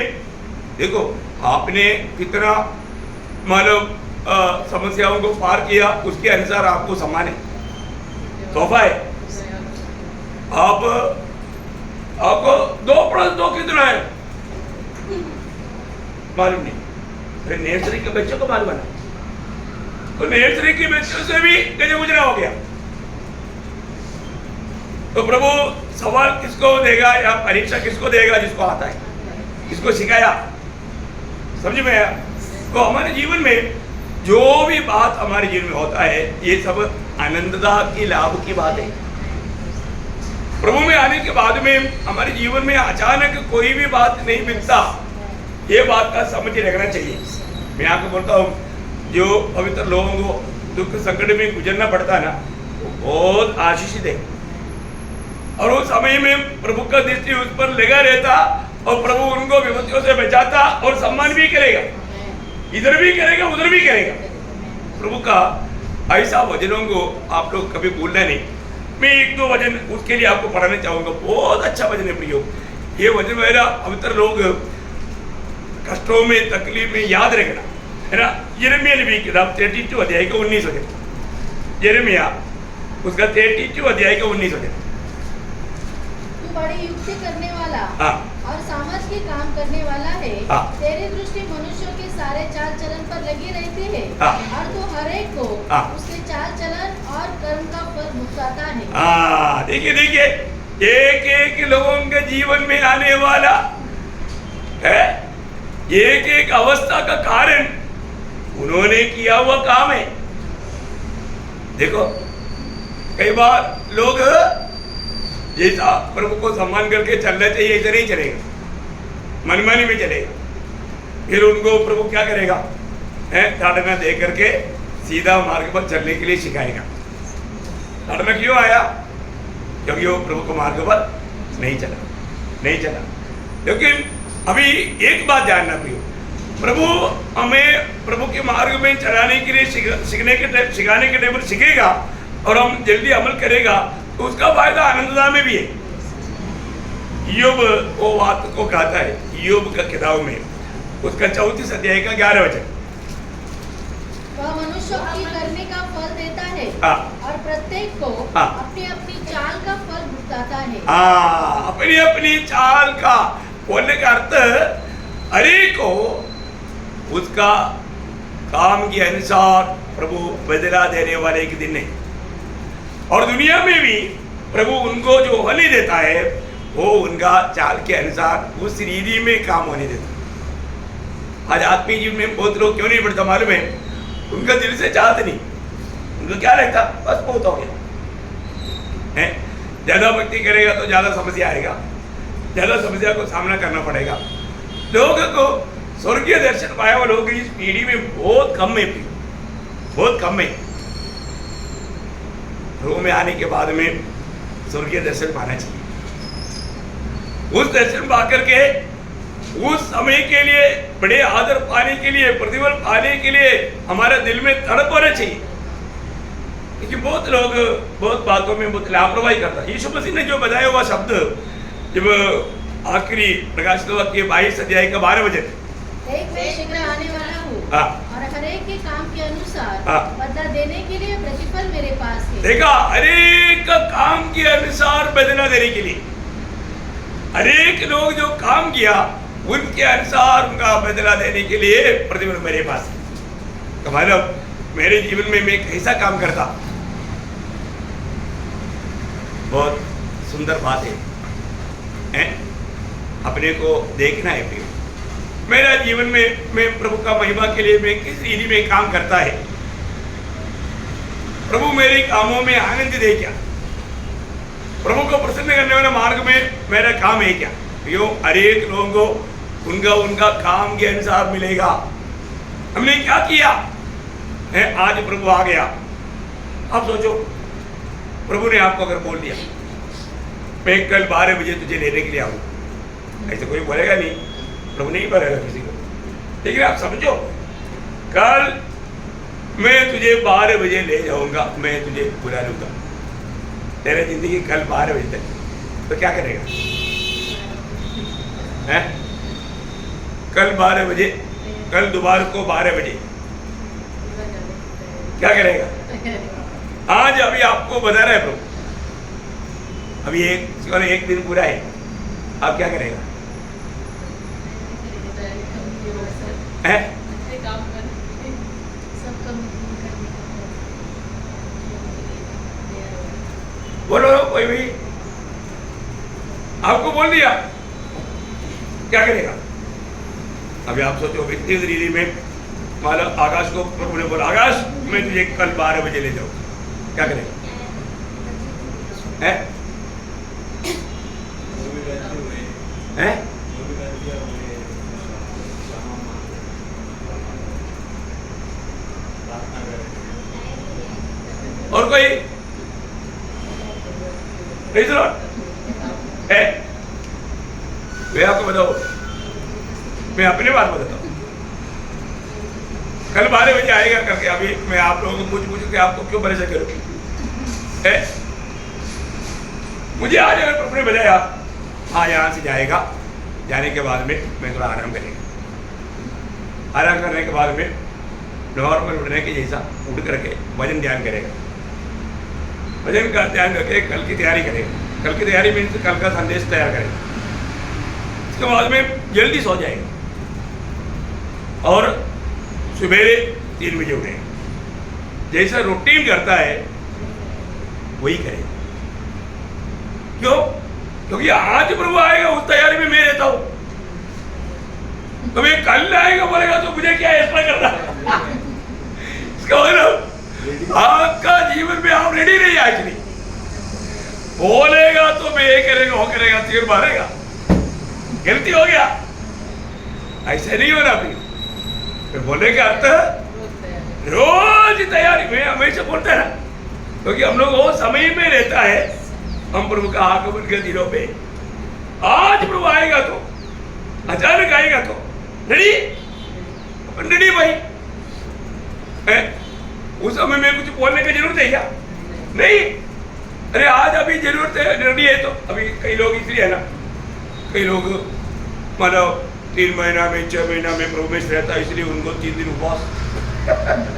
देखो, आपने कितना मतलब समस्याओं को पार किया, उसके अनुसार आपको सम्मान है, तोहफा है। आपको 2+2 कितना है मालूम नहीं। अरे नर्सरी के बच्चों को मालूम है, तो नर्सरी के बच्चों से भी गजब गुजरा हो गया। तो प्रभु सवाल किसको देगा या परीक्षा किसको देगा? जिसको आता है, जिसको सिखाया। समझ में आया? तो हमारे जीवन में जो भी बात हमारे जीवन में होता है, ये सब आनंदता की लाभ की बात है। प्रभु में आने के बाद में हमारे जीवन में अचानक कोई भी बात नहीं मिलता, ये बात का समझ रखना चाहिए। मैं आपको बोलता हूँ, जो पवित्र लोगों को दुख संकट में गुजरना पड़ता है ना, वो बहुत आशीषित है। और उस समय में प्रभु का दृष्टि उस पर लगा रहता और प्रभु उनको विपत्तियों से बचाता और सम्मान भी करेगा, इधर भी करेगा उधर भी करेगा। प्रभु का ऐसा वचनों को आप लोग कभी भूलना नहीं। मैं 1-2 वचन उसके लिए आपको पढ़ाना चाहूंगा, बहुत अच्छा वचन है प्रियो। ये वचन मेरा पवित्र लोग कष्टों में तकलीफ में याद रखना है ना। यिर्मयाह नबी की किताब 32 अध्याय का 19 वचन, यिर्मयाह उसका 32 अध्याय का 19 वचन। तू बड़ी युक्ति करने वाला और सामर्थ के काम करने वाला है। तेरी दृष्टि मनुष्यों के सारे चाल चलन पर लगी रहती है और तू हर एक को उसके चाल चलन और कर्म का फल भुगताता है। देखिए, एक एक लोगों के जीवन में आने वाला है, एक एक अवस्था का कारण उन्होंने किया हुआ काम है। देखो कई बार लोग जैसा प्रभु को सम्मान करके चलना चाहिए ऐसा नहीं चलेगा, मनमानी में चलेगा। फिर उनको प्रभु क्या करेगा, ताड़ना दे करके सीधा मार्ग पर चलने के लिए सिखाएगा। ताड़ना क्यों आया? क्योंकि वो प्रभु के मार्ग पर नहीं चला। लेकिन अभी एक बात जानना प्रियो, प्रभु हमें प्रभु के मार्ग में चलाने के लिए सिखाने के टाइम पर सीखेगा और हम जल्दी अमल करेगा तो उसका फायदा आनंददा में भी है। योग वो बात को कहता है योग का किताब में उसका 34 अध्याय का 11 वचन, वह मनुष्य की करने का फल देता है और प्रत्येक को अपनी अपनी चाल का फल भुगताता है। अपनी अपनी चाल का बोलने का अर्थ हरे को उसका काम के अनुसार प्रभु बदला देने वाले एक दिन है। और दुनिया में भी प्रभु उनको जो होने देता है वो उनका चाल के अनुसार उस रीति में काम होने देता। आज आत्मीय जीवन में बहुत लोग क्यों नहीं बढ़ता मालूम है? उनका दिल से चाहते नहीं, उनको क्या लगता बस बहुत हो गया है। ज्यादा भक्ति करेगा तो ज्यादा समस्या आएगा, ज्यादा समस्या को सामना करना पड़ेगा। लोगों को स्वर्गीय दर्शन पाया हुआ लोग इस पीढ़ी में बहुत कम है, बहुत कम है। प्रभु में आने के बाद में स्वर्गीय दर्शन पाना चाहिए। उस दर्शन पा करके उस समय के लिए बड़े आदर पाने के लिए, प्रतिफल पाने के लिए हमारे दिल में तड़प होना चाहिए। क्योंकि बहुत लोग बहुत बातों में बहुत लापरवाही करता है। यीशु मसीह ने जो बताया हुआ शब्द जब आखिरी प्रकाशित वाक्य 22 अध्याय का 12 वचन, एक मैं शीघ्र आने वाला हूँ और हर एक के काम के अनुसार बदला देने के लिए प्रतिफल मेरे पास है। देखा, हर एक काम के अनुसार बदला देने के लिए, हर एक लोग जो काम किया उनके अनुसार उनका बदला देने के लिए प्रतिफल मेरे पास है। तो मतलब मेरे जीवन में मैं कैसा काम करता, बहुत सुंदर बात है? अपने को देखना है प्रिय। मेरा जीवन में मैं प्रभु का महिमा के लिए मैं किस रीति में काम करता है? प्रभु मेरे कामों में आनंद दे क्या? प्रभु को प्रसन्न करने वाले मार्ग में मेरा काम है क्या? यो हर एक लोगों को उनका उनका काम के अनुसार मिलेगा। हमने क्या किया है? आज प्रभु आ गया। अब सोचो, प्रभु ने आपको अगर बोल दिया मैं कल 12 बजे तुझे लेने के लिए आऊँ, ऐसे कोई बोलेगा नहीं, प्रभु नहीं बोलेगा किसी को। लेकिन आप समझो, कल मैं तुझे 12 बजे ले जाऊंगा, मैं तुझे बुला लूंगा, तेरे जिंदगी कल 12 बजे तक, तो क्या करेगा? हैं? कल 12 बजे, कल दोपहर को 12 बजे क्या करेगा? आज अभी आपको बता रहा है प्रभु, अभी एक दिन पूरा है, आप क्या करेगा? हैं? बोलो कोई भी, आपको बोल दिया, क्या करेगा? अभी आप सोचो, इतनी रीति में मतलब आकाश को प्रभु ने बोला, आकाश मैं तुझे कल 12 बजे ले जाऊँ, क्या करेगा? हैं? हैं? और कोई है? मैं आपको बताओ, मैं अपनी बात बताता हूँ। कल 12 बजे आएगा करके अभी मैं आप लोगों को पूछ के आपको क्यों परेशान करूँ? मुझे आज अगर प्रभु ने बताया हाँ यहाँ से जाएगा, जाने के बाद में मैं थोड़ा आराम करेगा, आराम करने के बाद में नॉर्मल उठने के जैसा उठ करके वजन ध्यान करेगा, वजन का ध्यान करके कल की तैयारी करेगा। कल की तैयारी मीन्स कल का संदेश तैयार करेगा। इसके बाद में जल्दी सो जाएगा और सुबेरे 3 बजे उठेगा। जैसा रूटीन करता है वही करेगा। क्यों? क्योंकि आज प्रभु आएगा, उस तैयारी में मैं रहता हूं। तो मैं कल आएगा बोलेगा तो मुझे क्या एक्स्ट्रा करना? इसका मतलब आपका जीवन में आप रेडी नहीं आज नहीं। बोलेगा तो मैं ये करेगा वो करेगा, तीर मारेगा, गलती हो गया, ऐसे नहीं होना। फिर बोले का अर्थ रोज तैयारी। मैं हमेशा बोलता है ना, क्योंकि हम लोग वो समय में रहता है, हम प्रभु का आगमन के दिनों पे। आज प्रभु आएगा तो, अचानक आएगा तो रेडी, अपन रेडी भाई है। उस समय में कुछ बोलने की जरूरत है क्या? नहीं। अरे आज अभी जरूरत है, रेडी है तो। अभी कई लोग इसलिए है ना, कई लोग मतलब 3 महीना में 6 महीना में प्रभु में रहता है, इसलिए उनको 3 दिन उपवास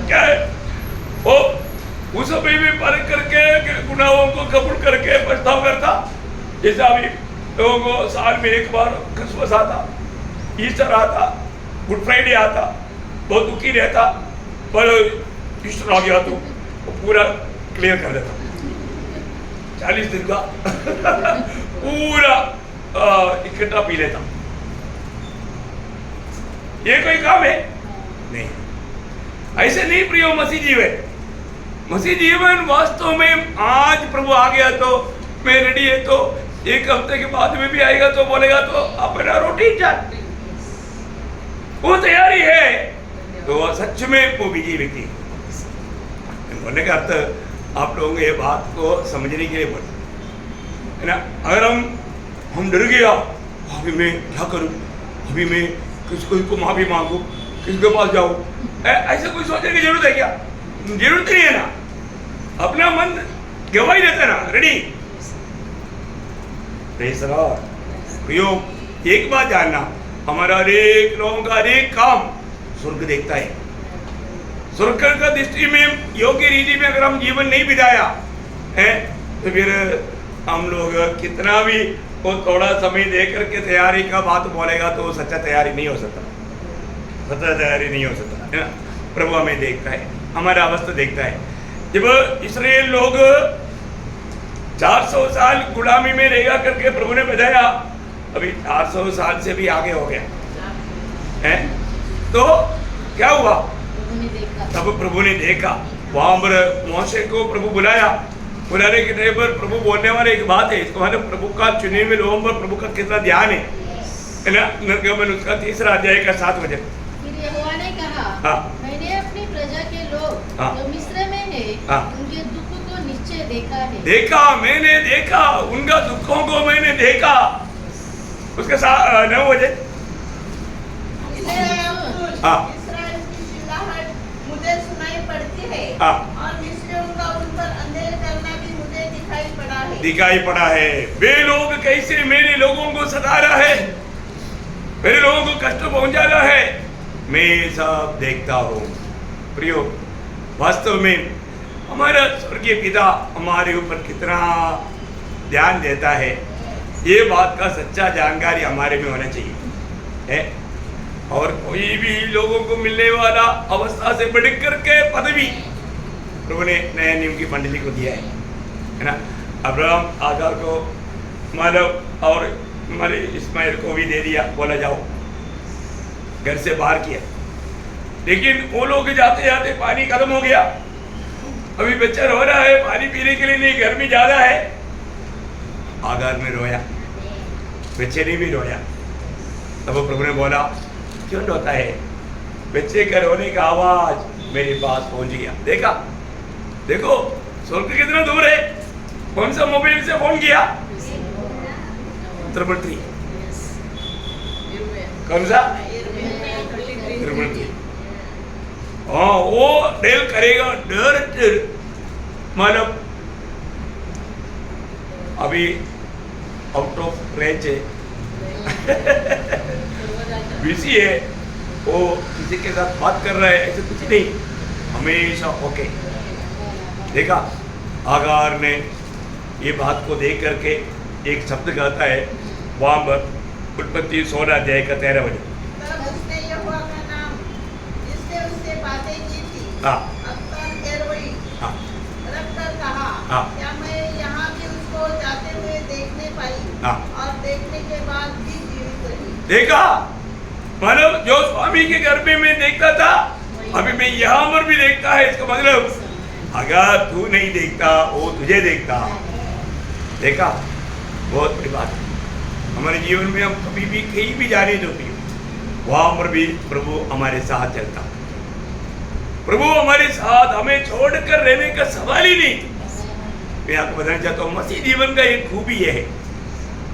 क्या है वो उस समय में परख करके गुनाहों को कबूल करके पछतावा करता। जैसे अभी लोगों को साल में एक बार क्रिसमस आता, ईस्टर आता, गुड फ्राइडे आता, बहुत दुखी रहता, पर ईस्टर आ गया तो पूरा क्लियर कर देता। 40 दिन का पूरा इकट्ठा पी लेता। ये कोई काम है? नहीं, ऐसे नहीं प्रियो मसीह जीवन। मसीह जीवन वास्तव में आज प्रभु आ गया तो मैं रेडी है, तो 1 हफ्ते के बाद में भी आएगा तो बोलेगा तो अपना रूटीन चाट, वो तैयारी है तो सच में वो विजयी व्यक्ति बोलने का अर्थ आप लोगों को ये बात को समझने के लिए बोले है ना। अगर हम डर गया, अभी मैं क्या करूं, अभी मैं किसको माफी मांगू, किसके पास जाऊं, ऐसे कोई सोचने की जरूरत है क्या? जरूरत नहीं है ना। अपना मन गवाही देता ना, रेडी। प्रियो, एक बात जानना, हमारा हरेक लोगों का हरेक काम स्वर्ग देखता है। स्वर्ग का दृष्टि में योग्य रीति में अगर हम जीवन नहीं बिताया है तो फिर हम लोग कितना भी वो थोड़ा समय दे करके तैयारी का बात बोलेगा तो सच्चा तैयारी नहीं हो सकता, सच्चा तैयारी नहीं हो सकता है ना। प्रभु हमें देखता है, हमारा अवस्था देखता है। जब इस्राएल लोग 400 साल गुलामी में रहेगा करके प्रभु ने बताया, अभी 400 साल से भी आगे हो गया है, तो क्या हुआ? तब प्रभु ने देखा, वहां पर मोशे को प्रभु बुलाया। बुलाने के टाइम पर प्रभु बोलने वाले एक बात है, इसको मतलब प्रभु का चुने हुए लोगों पर प्रभु का कितना ध्यान है ना। निर्गमन उसका 3 अध्याय का 7 वचन। फिर यहोवा ने कहा, मैंने अपनी प्रजा के लोग जो मिस्र में है उनके दुख को निश्चय देखा है। देखा, मैंने देखा उनका दुखों को, मैंने देखा। उसके 9 वचन। इस्राएल की चिल्लाहट मुझे सुनाई पड़ती है और मिस्रियों का उन पर अंधेर करना भी मुझे दिखाई पड़ा है। वे लोग कैसे मेरे लोगों को सता रहा है, मेरे लोगों को कष्ट पहुंचा रहा है, मैं सब देखता हूँ। प्रियो, वास्तव में हमारा स्वर्गीय पिता हमारे ऊपर कितना ध्यान देता है, ये बात का सच्चा जानकारी हमारे में होना चाहिए है। और कोई भी लोगों को मिलने वाला अवस्था से बढ़ करके पदवी प्रभु ने नए नियम की मंडली को दिया है ना। अब्राहम आगार को मानव और हमारे इस्माइल को भी दे दिया, बोला जाओ, घर से बाहर किया। लेकिन वो लोग जाते जाते पानी खत्म हो गया, अभी बच्चा रो रहा है, पानी पीने के लिए नहीं, गर्मी ज्यादा है। आगार में रोया, बच्चे ने भी रोया। तब प्रभु ने बोला, क्यों रोता है? बच्चे का रोने का आवाज मेरे पास पहुंच गया। देखा, देखो स्वर्ग कितना दूर है। कौन सा मोबाइल से फोन किया? 333। कौन सा? 333। हाँ, वो डेल करेगा डायरेक्ट, मतलब अभी आउट ऑफ रेंज है, बिजी है, वो किसी के साथ बात कर रहा है, ऐसे कुछ नहीं, हमेशा ओके। देखा, आगार ने ये बात को देख करके एक शब्द कहता है वहां पर उत्पत्ति 16 अध्याय का 13 वचन। तब उसने यहोवा का नाम जिससे उससे बातें की थी अक्तर एरोई रखकर कहा, क्या मैं यहाँ भी उसको जाते हुए देखने पाई और देखने के बाद भी जीवित रही। देखा, मतलब जो स्वामी के घर पे मैं देखता था, अभी मैं यहाँ पर भी देखता है। इसका मतलब अगर तू नहीं देखता वो तुझे देखता। देखा, बहुत बड़ी बात है। हमारे जीवन में हम कभी भी कहीं भी जाने जो भी वहां पर भी प्रभु हमारे साथ चलता। प्रभु हमारे साथ, हमें छोड़कर रहने का सवाल ही नहीं। मैं आपको बताना चाहता हूँ मसीह जीवन का एक खूबी यह है,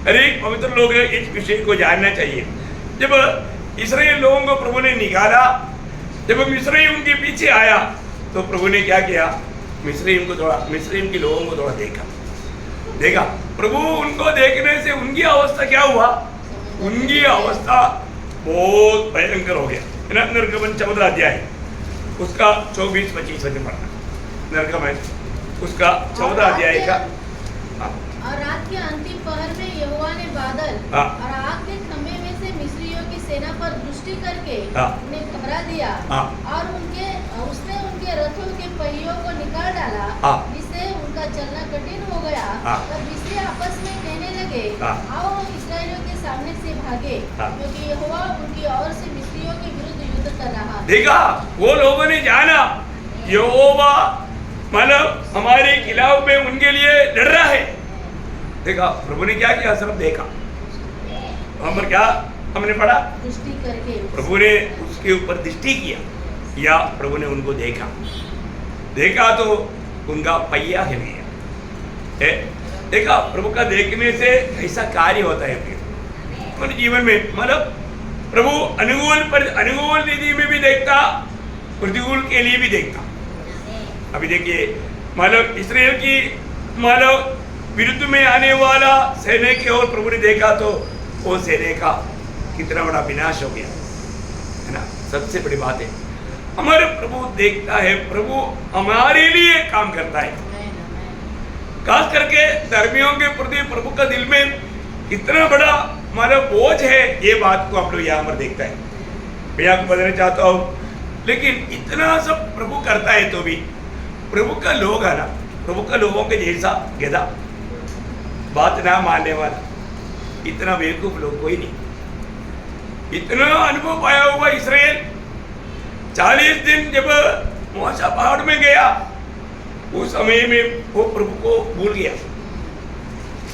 हर एक पवित्र लोग इस विषय को जानना चाहिए। जब इस्राएल लोगों को प्रभु ने निकाला, जब मिस्र उनके पीछे आया तो प्रभु ने क्या किया, मिस्र के लोगों को थोड़ा देखा। प्रभु उनको देखने से उनकी अवस्था क्या हुआ, उनकी अवस्था बहुत भयंकर हो गया है ना। निर्गमन 14 अध्याय उसका 24-25 वचन पढ़ना। निर्गमन उसका 14 अध्याय का। और रात के अंतिम पहर में यहोवा ने बादल और आग के खंभे में से मिस्रियों की सेना पर दृष्टि करके उन्हें पहरा दिया और उसने उनके रथों के पहियों को निकाल डाला, जिससे उनका चलना कठिन हो गया। तब मिस्री आपस में कहने लगे, आओ हम इस्राएलियों के सामने से भागे, क्योंकि यहोवा उनकी ओर से मिस्रियों के विरुद्ध युद्ध कर रहा है। देखा, वो लोगों ने जाना यहोवा मतलब हमारे खिलाफ में उनके लिए लड़ रहा है। देखा, प्रभु ने क्या किया, सिर्फ देखा। वहां पर क्या हमने पढ़ा, दृष्टि करके प्रभु ने उसके ऊपर दृष्टि किया या प्रभु ने उनको देखा तो उनका पहिया हिल गया। देखा, प्रभु का देखने से ऐसा कार्य होता है हमारे जीवन में। मतलब प्रभु अनुकूल नीति में भी देखता, प्रतिकूल के लिए भी देखता। अभी देखिए, मतलब इस्राएल की मतलब विरुद्ध में आने वाला सेना की ओर प्रभु ने देखा तो वो सेना का कितना बड़ा विनाश हो गया है ना। सबसे बड़ी बात है हमारे प्रभु देखता है, प्रभु हमारे लिए काम करता है। खास करके धर्मियों के प्रति प्रभु का दिल में कितना बड़ा हमारा बोझ है, ये बात को आप लोग यहाँ पर देखता है। मैं आपको बताना चाहता हूँ, लेकिन इतना सब प्रभु करता है तो भी प्रभु का लोग है ना, प्रभु का लोगों के जैसा गधा, बात ना मानने वाला, इतना बेवकूफ लोग कोई नहीं। इतना अनुभव पाया हुआ इस्राएल 40 दिन जब मूसा पहाड़ में गया, उस समय में वो प्रभु को भूल गया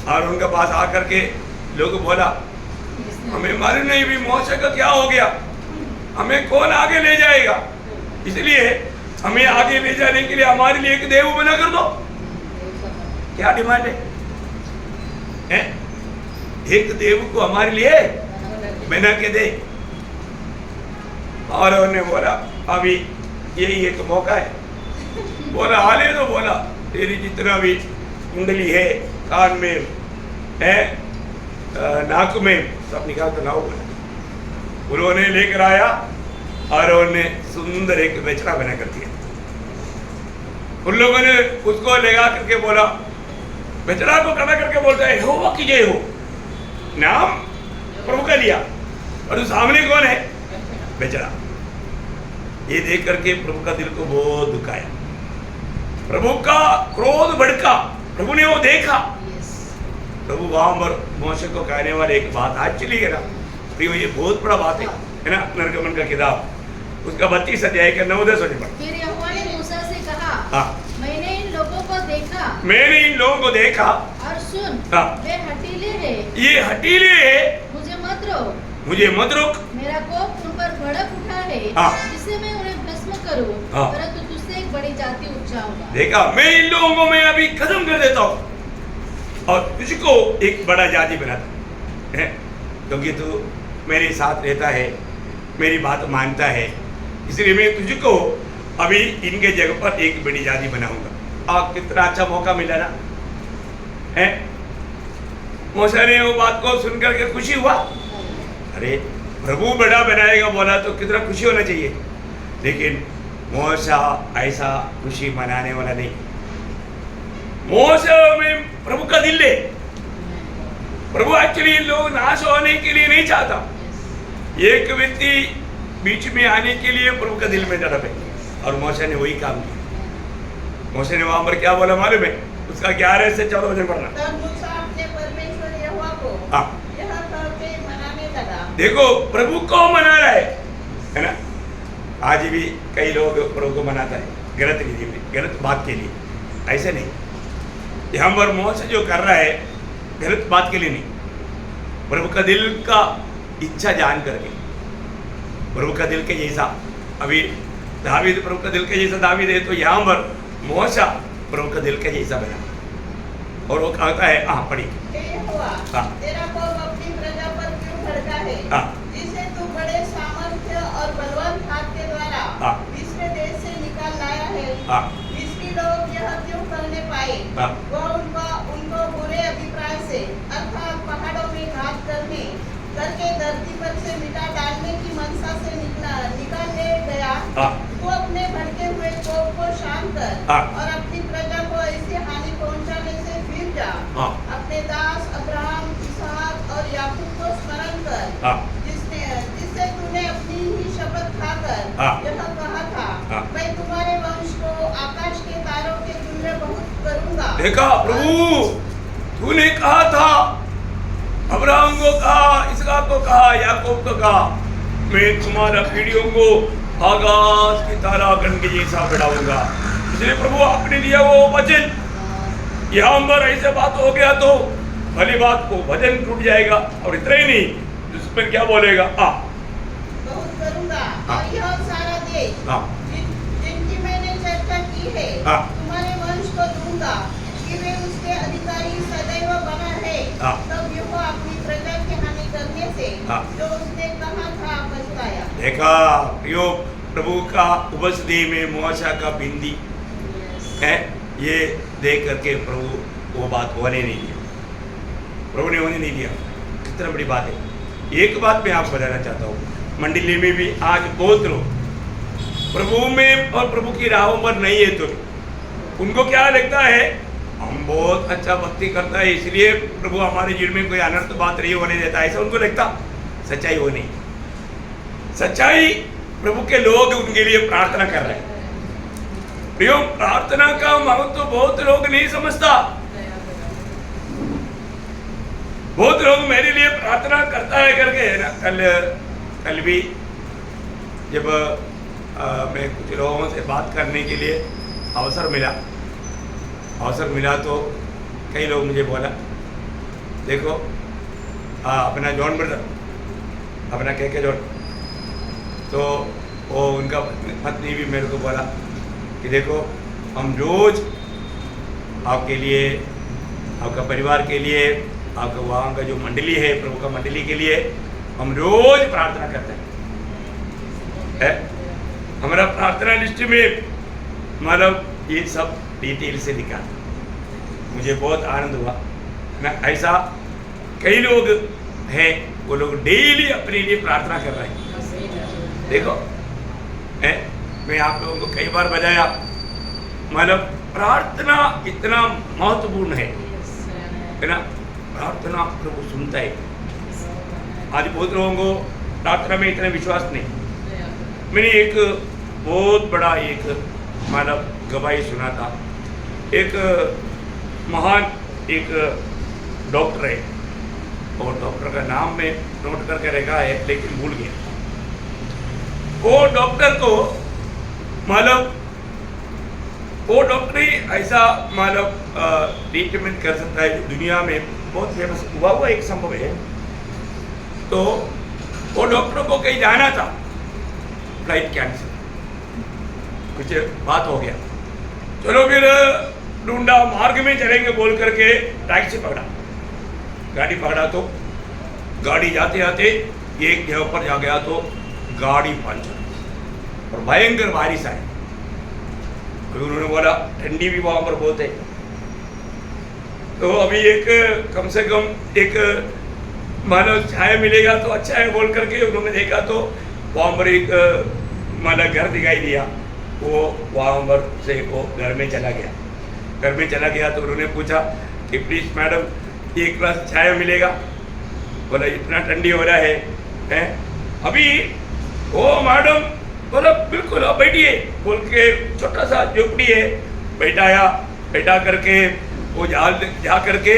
और उनके पास आकर के लोग बोला, हमें मालूम नहीं भी मूसा का क्या हो गया, हमें कौन आगे ले जाएगा, इसलिए हमें आगे ले जाने के लिए हमारे लिए एक देव बना कर दो। क्या डिमांड है? एक देव को हमारे लिए बना के दे। और उन्होंने बोला अभी यही एक मौका है। बोला हाले तो बोला तेरी जितना भी कुंडली है, कान में है, नाक में, सब निकाल कर लाओ। उन्होंने लेकर आया और उन्होंने सुंदर एक बेचना बना कर दिया। उन लोगों ने उसको लगा करके बोला, बेचना को खड़ा करके बोलता है यहोवा की जय हो, नाम प्रभु का लिया और उस सामने कौन है, बेचना। ये देख करके प्रभु का दिल को बहुत दुखाया, प्रभु का क्रोध भड़का। प्रभु ने वो देखा, प्रभु वहां पर मूसा को कहने वाले एक बात आज चली गया ना, ये बहुत बड़ा बात है ना। निर्गमन का किताब उसका 32 अध्याय का 9-10 वचन पढ़। फिर यहोवा ने मूसा से कहा, मैंने इन लोगों को देखा और सुन, वे हठीले हैं। ये हठीले हैं, मुझे मत रोक। मेरा कोप उन पर भड़क उठा है, जिससे मैं उन्हें भस्म करूं, परंतु तुझसे एक बड़ी जाति उपजाऊंगा। देखा, मैं इन लोगों को मैं अभी खत्म कर देता हूँ और तुझको एक बड़ा जाति बनाता है, क्योंकि तू मेरे साथ रहता है, मेरी बात मानता है, इसलिए मैं तुझको अभी इनके जगह पर एक बड़ी जाति बनाऊंगा। आप कितना अच्छा मौका मिला ना है। मूसा ने वो बात को सुनकर के खुशी हुआ, अरे प्रभु बड़ा बनाएगा बोला तो कितना खुशी होना चाहिए। लेकिन मूसा ऐसा खुशी मनाने वाला नहीं। मूसा में प्रभु का दिल है। प्रभु एक्चुअली लोग नाश होने के लिए नहीं चाहता, एक व्यक्ति बीच में आने के लिए प्रभु का दिल में तड़प है, और मूसा ने वही काम किया। मूसा ने वहां पर क्या बोला मालूम है, उसका 11 से 14 वचन पढ़ना। तब मूसा अपने परमेश्वर यहोवा को यह कहके मनाने लगा। देखो, प्रभु को मना रहा है ना। आज भी कई लोग प्रभु को मनाता है, गलत रीति में, गलत बात के लिए, ऐसे नहीं। यहाँ पर मोश जो कर रहा है गलत बात के लिए नहीं, प्रभु का दिल का इच्छा जान करके, प्रभु का दिल के जैसा। अभी दावीद प्रभु का दिल के जैसा दावीद है, तो यहाँ पर मोशा प्रभु का दिल के जैसा बना, और वो कहता है, हाँ पढ़ी, तेरा कोप अपनी प्रजा पर क्यों भड़का है, जिसे तू बड़े सामर्थ्य और बलवान हाथ के द्वारा मिस्र देश से निकाल लाया है। मिस्री लोग यह क्यों करने पाए, वह उनको बुरे अभिप्राय से अर्थात पहाड़ों में घात करके धरती पर से मिटा डालने की मनसा से निकाल ले गया। तो अपने भड़के हुए कोप को शांत कर और अपनी प्रजा को ऐसी हानि पहुंचाने से फिर जा। अपने दास अब्राहम, इसहाक और याकूब को स्मरण कर, जिससे तूने अपनी ही शपथ खाकर यह कहा था, मैं तुम्हारे वंश को आकाश के तारों के तुल्य बहुत करूंगा। देखा प्रभु, तूने कहा था, अब्राहम को कहा, इसहाक को कहा, याकूब को कहा, मैं तुम्हारा पीढ़ियों को आकाश की तारा गण के जैसा बढ़ाऊंगा। इसलिए प्रभु आपने दिया वो वचन, यहाँ पर ऐसे बात हो गया तो भली बात को वचन टूट जाएगा, और इतना ही नहीं, दुश्मन क्या बोलेगा, बहुत करूंगा और यह सारा देश जिनकी मैंने चर्चा की है तुम्हारे वंश को दूंगा कि वे उसके अधिकारी सदैव बना है। तब यह अपनी प्रजा की हानि करने से जो उसने कहा था पछताया। देखा प्रियो, प्रभु का उपस्थिति में मोशा का बिंदी है, ये देख करके प्रभु वो बात होने नहीं दिया, प्रभु ने होने नहीं दिया। कितना बड़ी बात है। एक बात मैं आपको बताना चाहता हूँ, मंडली में भी आज बहुत लोग प्रभु में और प्रभु की राहों पर नहीं है, तो उनको क्या लगता है, हम बहुत अच्छा भक्ति करता है इसलिए प्रभु हमारे जीवन में कोई अनर्थ बात नहीं होने देता, ऐसा उनको लगता। सच्चाई वो नहीं, सच्चाई प्रभु के लोग उनके लिए प्रार्थना कर रहे हैं। प्रियो, प्रार्थना का महत्व तो बहुत लोग नहीं समझता। बहुत लोग मेरे लिए प्रार्थना करता है करके है ना। कल भी जब मैं कुछ लोगों से बात करने के लिए अवसर मिला तो कई लोग मुझे बोला, देखो अपना जॉन ब्रदर, अपना के जॉन, तो वो उनका पत्नी भी मेरे को बोला कि देखो हम रोज आपके लिए, आपका परिवार के लिए, आपका वहाँ का जो मंडली है, प्रभु का मंडली के लिए हम रोज प्रार्थना करते हैं। हमारा प्रार्थना लिस्ट में मतलब ये सब डिटेल से लिखा। मुझे बहुत आनंद हुआ। मैं ऐसा कई लोग हैं, वो लोग डेली अपने लिए प्रार्थना कर रहे हैं। देखो मैं आप लोगों को कई बार बताया, मतलब प्रार्थना इतना महत्वपूर्ण है ना। प्रार्थना प्रभु सुनता है। आज बहुत लोगों को प्रार्थना में इतना विश्वास नहीं। मैंने एक बहुत बड़ा एक मानव गवाही सुना था। एक महान एक डॉक्टर है, और डॉक्टर का नाम मैं नोट करके रखा है लेकिन भूल गया। वो डॉक्टर को मतलब वो डॉक्टर ही ऐसा मतलब ट्रीटमेंट कर सकता है जो दुनिया में बहुत फेमस हुआ एक संभव है। तो वो डॉक्टर को कहीं जाना था, फ्लाइट कैंसिल, कुछ बात हो गया, चलो फिर ढूंढा, मार्ग में चलेंगे बोल करके टैक्सी पकड़ा, गाड़ी पकड़ा। तो गाड़ी जाते जाते एक जगह पर जा गया तो गाड़ी पंचर और भयंकर बारिश आई। तो उन्होंने बोला ठंडी भी वहाँ पर बहुत है, तो अभी एक कम से कम एक मानो छाया मिलेगा तो अच्छा है बोल करके उन्होंने देखा तो वहाँ पर एक माना घर दिखाई दिया। वो वहाँ पर से वो घर में चला गया। घर में चला गया तो उन्होंने पूछा कि प्लीज़ मैडम एक ग्लास छाया मिलेगा। बोला इतना ठंडी हो रहा है अभी। ओ मैडम बोला बिल्कुल आप बैठिए बोल के छोटा सा झोपड़ी है, बैठा करके वो जा करके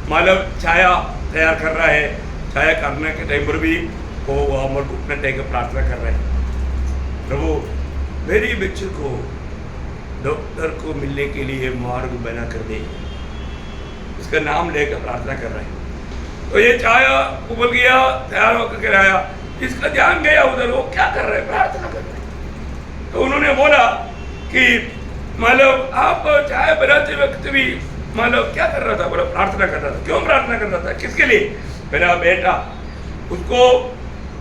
मतलब छाया तैयार कर रहा है। छाया करने के टाइम पर भी वो वहाँ पर घुटने टेक प्रार्थना कर रहे हैं, प्रभु मेरी बच्चे को डॉक्टर को मिलने के लिए मार्ग बना कर दे। उसका नाम लेकर प्रार्थना कर रहे हैं। तो ये चाय उबल गया, तैयार होकर के आया, इसका ध्यान गया उधर, वो क्या कर रहे हैं, प्रार्थना कर रहे हैं। तो उन्होंने बोला कि मतलब आप चाय बनाते वक्त भी मतलब क्या कर रहा था, बोला प्रार्थना कर रहा था। क्यों प्रार्थना कर रहा था, किसके लिए? मेरा बेटा, उसको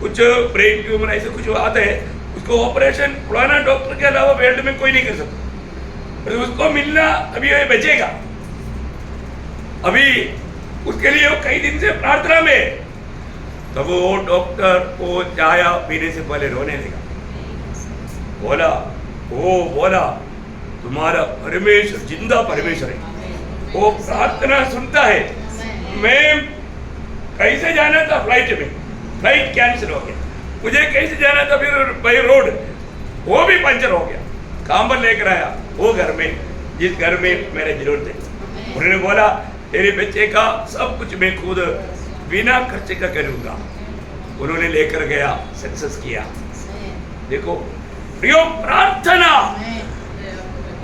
कुछ ब्रेन ट्यूमर ऐसे कुछ आता है, उसको ऑपरेशन पुराना डॉक्टर के अलावा वर्ल्ड में कोई नहीं कर सकता, तो उसको मिलना अभी ये बचेगा। अभी उसके लिए वो कई दिन से प्रार्थना में। तब वो डॉक्टर को चाय पीने से पहले रोने लगा। बोला तुम्हारा परमेश्वर जिंदा परमेश्वर है, वो प्रार्थना सुनता है। मैं कैसे जाना था फ्लाइट में, फ्लाइट कैंसिल हो गया, मुझे कैसे जाना था फिर बाई रोड, वो भी पंचर हो गया। कांबर लेकर आया वो घर में जिस घर में मेरे जरूरत है। उन्होंने बोला तेरे बच्चे का सब कुछ मैं खुद बिना खर्चे का करूंगा। उन्होंने लेकर गया, सक्सेस किया। देखो प्रियो, प्रार्थना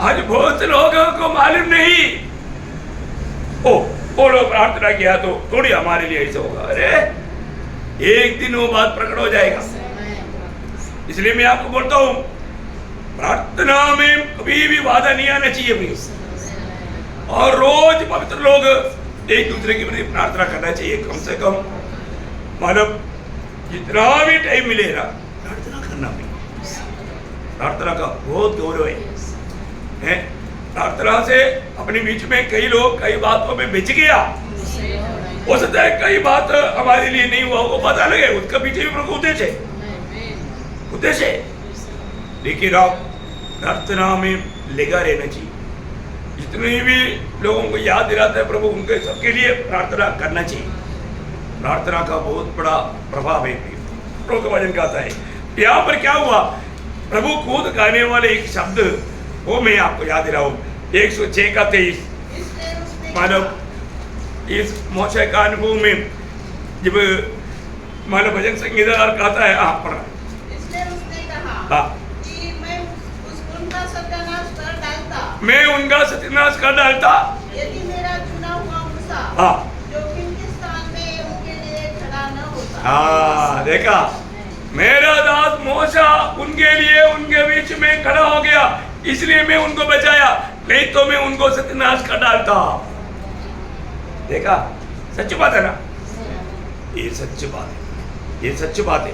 आज बहुत लोगों को मालूम नहीं। वो लोग प्रार्थना किया तो थोड़ी हमारे लिए ऐसा होगा, अरे एक दिन वो बात प्रकट हो जाएगा। इसलिए मैं आपको बोलता हूँ प्रार्थना में कभी भी वादा नहीं आना चाहिए प्रियो। और रोज पवित्र लोग एक दूसरे के प्रति प्रार्थना करना चाहिए। कम से कम मतलब जितना भी टाइम मिलेगा प्रार्थना करना भी, प्रार्थना का बहुत गौरव है। प्रार्थना से अपने बीच में कई लोग कई बातों में बिछ गया। हो सकता है कई बात हमारे लिए नहीं हुआ, वो बात अलग है, उसका पीछे भी प्रभु उद्देश्य है। लेकिन आप प्रार्थना में लगा रहना चाहिए। जितने भी लोगों को याद दिलाता है प्रभु, उनके सबके लिए प्रार्थना करना चाहिए। प्रार्थना का बहुत बड़ा प्रभाव है। प्रभु का वचन कहता है, यहाँ पर क्या हुआ, प्रभु खुद कहने वाले एक शब्द वो मैं आपको याद दिलाऊं, 106 का 23। मानव इस मोशे का अनुभव में जब मानव भजन संगीतकार कहता है, पढ़ा, इसलिए उसने कहा कि मैं उनका सत्यानाश कर डालता यदि मेरा चुना हुआ मूसा जो किर्गिस्तान में उनके लिए खड़ा न होता। देखा, मेरा दास मूसा उनके लिए उनके बीच में खड़ा हो गया, इसलिए मैं उनको बचाया, नहीं तो मैं उनको सत्यानाश कर डालता। देखा, सच्ची बात है ना, ये सच्ची बात है, ये सच्ची बात है।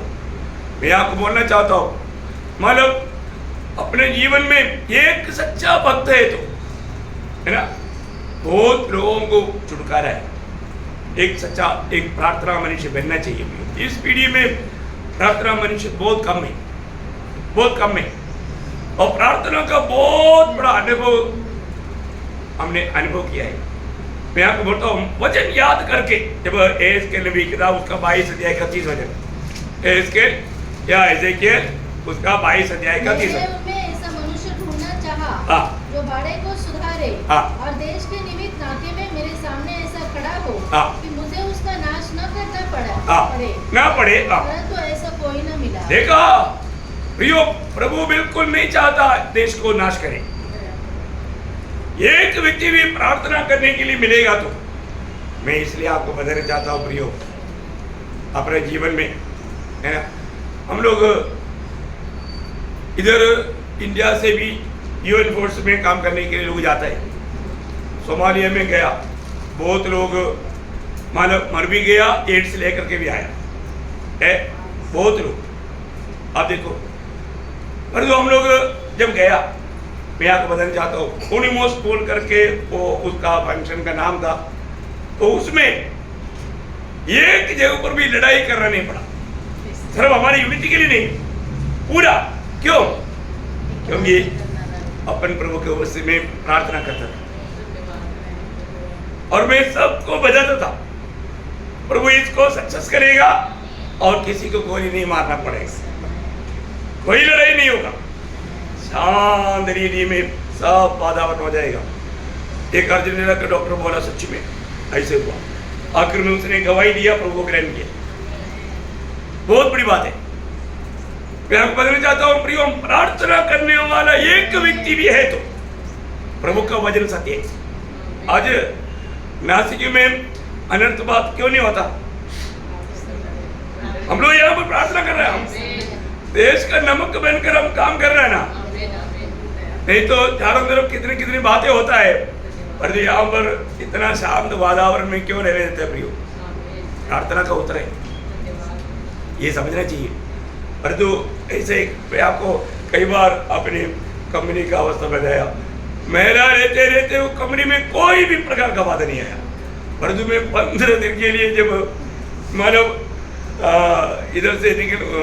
मैं आपको बोलना चाहता हूँ, मतलब अपने जीवन में एक सच्चा भक्त है तो है ना, बहुत लोगों को छुटकारा है। एक सच्चा एक प्रार्थना मनुष्य बनना चाहिए। इस पीढ़ी में प्रार्थना मनुष्य बहुत कम है, बहुत कम है। और प्रार्थना का बहुत बड़ा अनुभव हमने अनुभव किया है। मैं आपको बोलता हूँ, वचन याद करके, जब एहezकेल नबी किताब उसका 22 अध्याय का 30 वचन, एहezकेल या एजेकियल उसका 22 अध्याय का 30 वचन। में ऐसा मनुष्य ढूंढना चाहा जो बाड़े को सुधारे और देश के निमित्त नाके में मेरे सामने ऐसा खड़ा हो कि मुझे उसका नाश न करना पड़े, परंतु ऐसा कोई न मिला। देखा प्रियो, प्रभु बिल्कुल नहीं चाहता देश को नाश करे। एक व्यक्ति भी प्रार्थना करने के लिए मिलेगा तो मैं इसलिए आपको बताना चाहता हूँ प्रियो, अपने जीवन में है ना, हम लोग इधर इंडिया से भी यूएन फोर्स में काम करने के लिए लोग जाता है। सोमालिया में गया, बहुत लोग मानव मर भी गया, एड्स लेकर के भी आया है, बहुत लोग। आप देखो, पर जो हम लोग जब गया, मैं आपको बताना चाहता हूँ, ओनिमोस पोल करके वो उसका फंक्शन का नाम था, तो उसमें एक जगह पर भी लड़ाई करना नहीं पड़ा, सिर्फ हमारी यूनिटी के लिए नहीं, पूरा। क्यों? क्योंकि अपन प्रभु के उपस्थिति में प्रार्थना करता था और मैं सबको बजाता था, प्रभु इसको सक्सेस करेगा और किसी को गोली नहीं मारना पड़ेगा, कोई लड़ाई नहीं होगा, शांत रीति में सब वातावरण हो जाएगा। एक अर्जेंटीना का डॉक्टर बोला, सच्ची में ऐसे हुआ। आखिर में उसने गवाही दिया, प्रभु को ग्रहण किया। बहुत बड़ी बात है। मैं आपको बताना चाहता हूँ प्रियो, प्रार्थना करने वाला एक व्यक्ति भी है तो प्रभु का वचन सत्य है। आज नासिक में अनर्थ बात क्यों नहीं होता? हम लोग यहाँ पर प्रार्थना कर रहे हैं, हम देश का नमक बनकर हम काम कर रहे हैं ना। नहीं तो चारों तरफ कितनी कितनी बातें होता है, पर यहाँ पर इतना शांत वातावरण में क्यों रहने देते प्रियो? प्रार्थना का उत्तर है, ये समझना चाहिए। परंतु ऐसे मैं आपको कई बार अपनी कंपनी का अवस्था बताया, महिला रहते रहते वो कंपनी में कोई भी प्रकार का बात नहीं आया। परंतु मैं 15 दिन के लिए जब मानव इधर से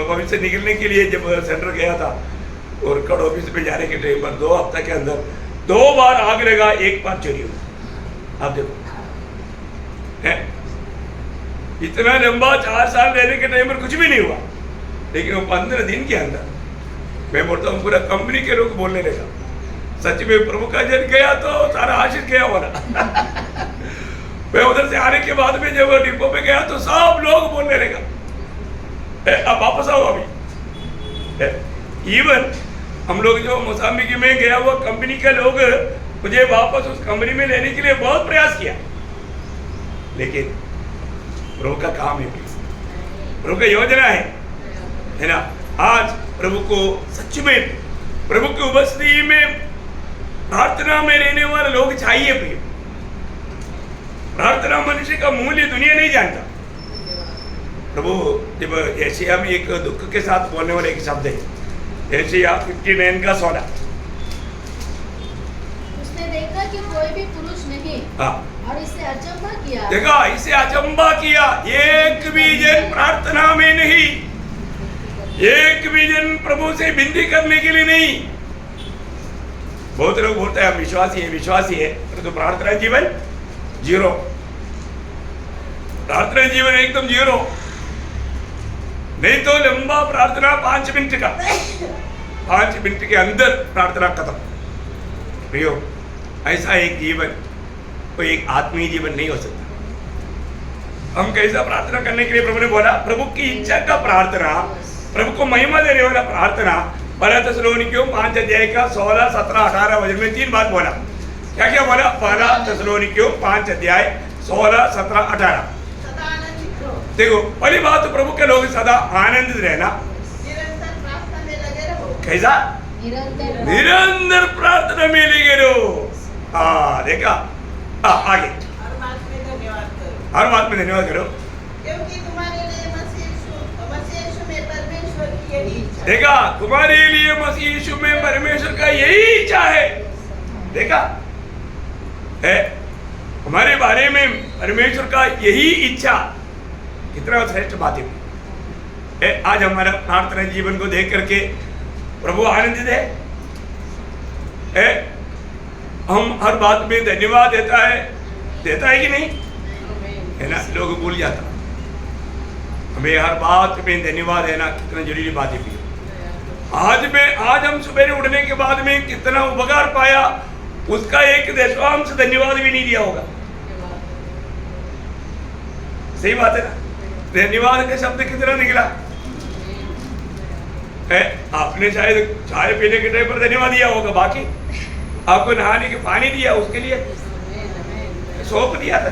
ऑफिस से निकलने के लिए जब सेंटर गया था और कड़ ऑफिस में जाने के टाइम पर 2 हफ्ते के अंदर 2 बार आग लगा, 1 बार चोरी हुआ। आप देखो है? इतना लंबा 4 साल रहने के टाइम पर कुछ भी नहीं हुआ, लेकिन वो 15 दिन के अंदर मैं बोलता हूँ पूरा कंपनी के लोग बोलने लगा। सच में प्रभु का जन गया तो सारा आशीष गया वाला। मैं उधर से आने के बाद में जब डिपो पे गया तो सब लोग बोलने लगा, अब वापस आओ अभी। इवन हम लोग जो मोजाम्बिक में गया हुआ कंपनी के लोग मुझे वापस उस कंपनी में लेने के लिए बहुत प्रयास किया, लेकिन प्रभु का काम है, प्रभु का योजना है ना। आज प्रभु को सच में प्रभु की उपस्थिति में प्रार्थना में रहने वाले लोग चाहिए। प्रिय, प्रार्थना मनुष्य का मूल्य दुनिया नहीं जानता। प्रभु जब यशायाह में एक दुख के साथ बोलने वाले एक शब्द है, यशायाह 59 का 16, उसने देखा कि कोई भी पुरुष नहीं और इसे अचंभा किया। देखा, इसे अचंभा किया, एक भी जन प्रार्थना में नहीं, एक भी जन प्रभु से विनती करने के लिए नहीं। बहुत लोग बोलते हैं हम विश्वासी है, परंतु तो प्रार्थना जीवन 0, प्रार्थना जीवन एकदम 0। नहीं तो लंबा प्रार्थना 5 मिनट का, 5 मिनट के अंदर प्रार्थना खत्म। प्रियो, ऐसा एक जीवन कोई एक आत्मीय जीवन नहीं हो सकता। हम कैसा प्रार्थना करने के लिए प्रभु ने बोला? प्रभु की इच्छा का प्रार्थना, प्रभु को महिमा देने वाला प्रार्थना। 1 थिस्सलुनीकियों 5 अध्याय का 16, 17, 18 वचन में 3 बात बोला। क्या क्या बोला? 1 थिस्सलुनीकियों 5 अध्याय 16, 17, 18। देखो, पहली बात तो प्रभु के लोग सदा आनंदित रहना, निरंतर प्रार्थना में लगे रहो। कैसा? निरंतर प्रार्थना में लगे रहो। हाँ, देखा? आगे हर बात में धन्यवाद करो। हर बात में धन्यवाद करो, क्योंकि तुम्हारे लिए मसीह यीशु में परमेश्वर की यही इच्छा। देखा, तुम्हारे लिए मसीह यीशु में परमेश्वर का यही इच्छा है। देखा है, हमारे बारे में परमेश्वर का यही इच्छा। कितना श्रेष्ठ बात है। आज हमारा प्रार्थना जीवन को देख करके प्रभु आनंदित है। हम हर बात में धन्यवाद देता है कि नहीं? है ना? लोग भूल जाता, हमें हर बात में धन्यवाद देना कितना जरूरी बात है। आज हम सुबह उठने के बाद में कितना उपकार पाया, उसका एक दशवांश धन्यवाद भी नहीं दिया होगा। सही बात है ना? धन्यवाद का शब्द कितना निकला है? आपने शायद चाय पीने के टाइम पर धन्यवाद दिया होगा, बाकी आपको नहाने के पानी दिया, उसके लिए सोप दिया था।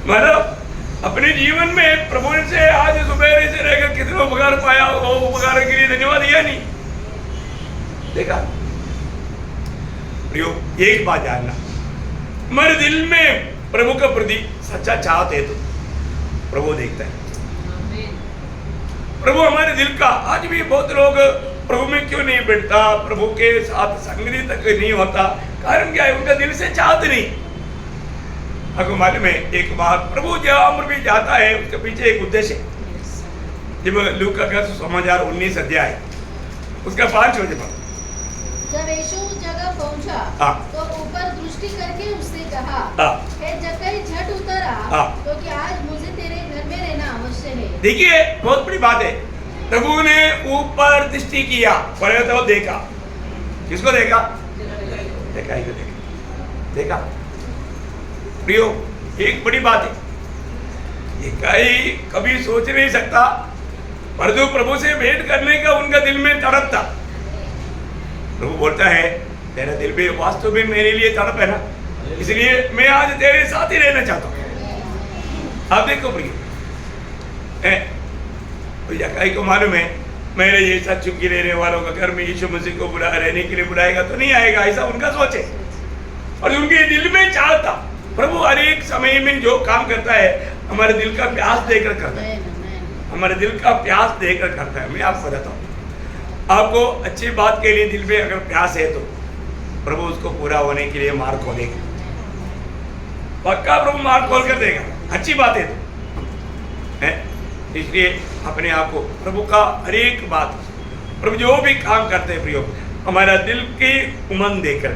मतलब अपने जीवन में प्रभु से आज सुबह से रहकर कितना उपकार पाया, वो उपकार के लिए धन्यवाद दिया नहीं। देखा प्रियो, एक बात जानना, हमारे दिल में प्रभु का प्रति सच्चा चाहते है तो प्रभु देखता है। प्रभु हमारे दिल का, आज भी बहुत लोग प्रभु में क्यों नहीं बैठता, प्रभु के साथ संगति तक नहीं होता, कारण क्या है? उनका दिल से चाहते नहीं। आपको मालूम है, एक बार प्रभु जहाँ भी जाता है उसके पीछे एक उद्देश्य है। जब लूका का समाचार 19 अध्याय उसका 5 वचन, जब यीशु जगह पहुंचा तो ऊपर दृष्टि करके उससे कहा, हे जक्कई, झट उतर आ, क्योंकि आज मुझे तेरे घर में रहना अवश्य है। देखिए, बहुत बड़ी बात है। प्रभु ने ऊपर दृष्टि किया, पहले तो देखा। किसको देखा? देखा प्रियो, एक बड़ी बात है। ये कभी सोच नहीं सकता, परंतु प्रभु से भेंट करने का उनका दिल में तड़प था। प्रभु बोलता है तेरा दिल भी वास्तव में मेरे लिए तड़प है ना, इसलिए मैं आज तेरे साथ ही रहना चाहता हूँ। आप देखो प्रिय, कई को मालूम है मेरे जैसा चुपकी रहने वालों का घर में यीशु मसीह को रहने के लिए बुलाएगा तो नहीं आएगा, ऐसा उनका सोच है। और उनके दिल में चाहता प्रभु हर एक समय में जो काम करता है हमारे दिल का प्यास देकर करता है, हमारे दिल का प्यास देकर करता है। मैं आपको बताता हूँ, आपको अच्छी बात के लिए दिल में अगर प्यास है तो प्रभु उसको पूरा होने के लिए मार्ग खोलेगा, पक्का प्रभु मार्ग खोल कर देगा, अच्छी बात है तो है। इसलिए अपने आप को प्रभु का हर एक बात, प्रभु जो भी काम करते हैं प्रियो, हमारा दिल की उमंग देकर,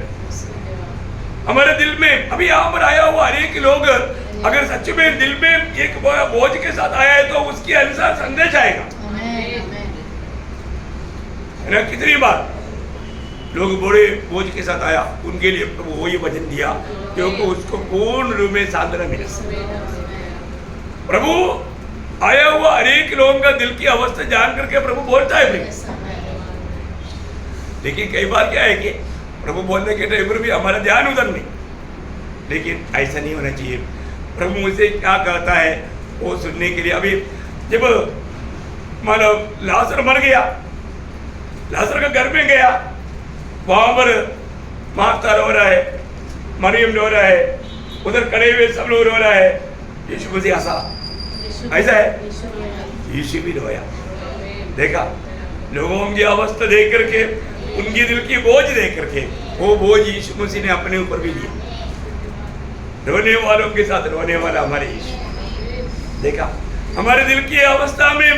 हमारे दिल में अभी यहाँ पर आया हुआ हर एक लोग अगर सच में दिल में एक बोझ के साथ आया है तो उसके अनुसार संदेश आएगा। है ना, कितनी बार लोग बड़े बोझ के साथ आया, उनके लिए प्रभु वही वचन दिया क्योंकि उसको पूर्ण रूप में सांत्वना मिला। प्रभु आया हुआ हर एक लोगों का दिल की अवस्था जान करके प्रभु बोलता है। लेकिन कई बार क्या है कि प्रभु बोलने के टाइम पर भी हमारा ध्यान उधर नहीं, लेकिन ऐसा नहीं होना चाहिए। प्रभु मुझसे क्या कहता है वो सुनने के लिए। अभी जब मानो लाजर मर गया, लाजर का घर में गया, वहां पर मार्था रो रहा है, मरियम रो रहा है, उधर खड़े हुए सब लोग रो रहा है। यीशु मसीह हंसा, ऐसा है, यीशु भी रोया। देखा लोगों की अवस्था देख करके, उनकी दिल की बोझ देख करके, वो बोझ यीशु मसीह ने अपने ऊपर भी लिया। रोने वालों के साथ रोने वाला हमारे यीशु। देखा हमारे दिल की अवस्था में,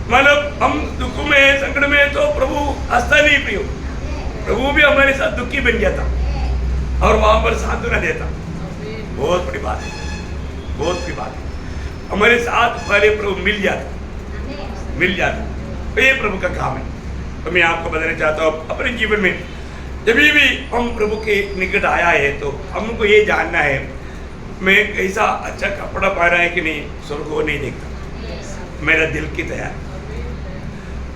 मतलब हम दुख में संकट में तो प्रभु हंसता नहीं प्रियो, प्रभु भी हमारे साथ दुखी बन जाता और वहां पर सांत्वना देता। बहुत बड़ी बात है, बहुत बड़ी बात है। हमारे साथ पहले प्रभु मिल जाता तो ये प्रभु का काम है। तो मैं आपको बताना चाहता हूँ अपने जीवन में जब भी हम प्रभु के निकट आया है तो हमको ये जानना है मैं कैसा अच्छा कपड़ा पहना है कि नहीं, स्वर्ग को नहीं देखता, मेरा दिल की तैयार,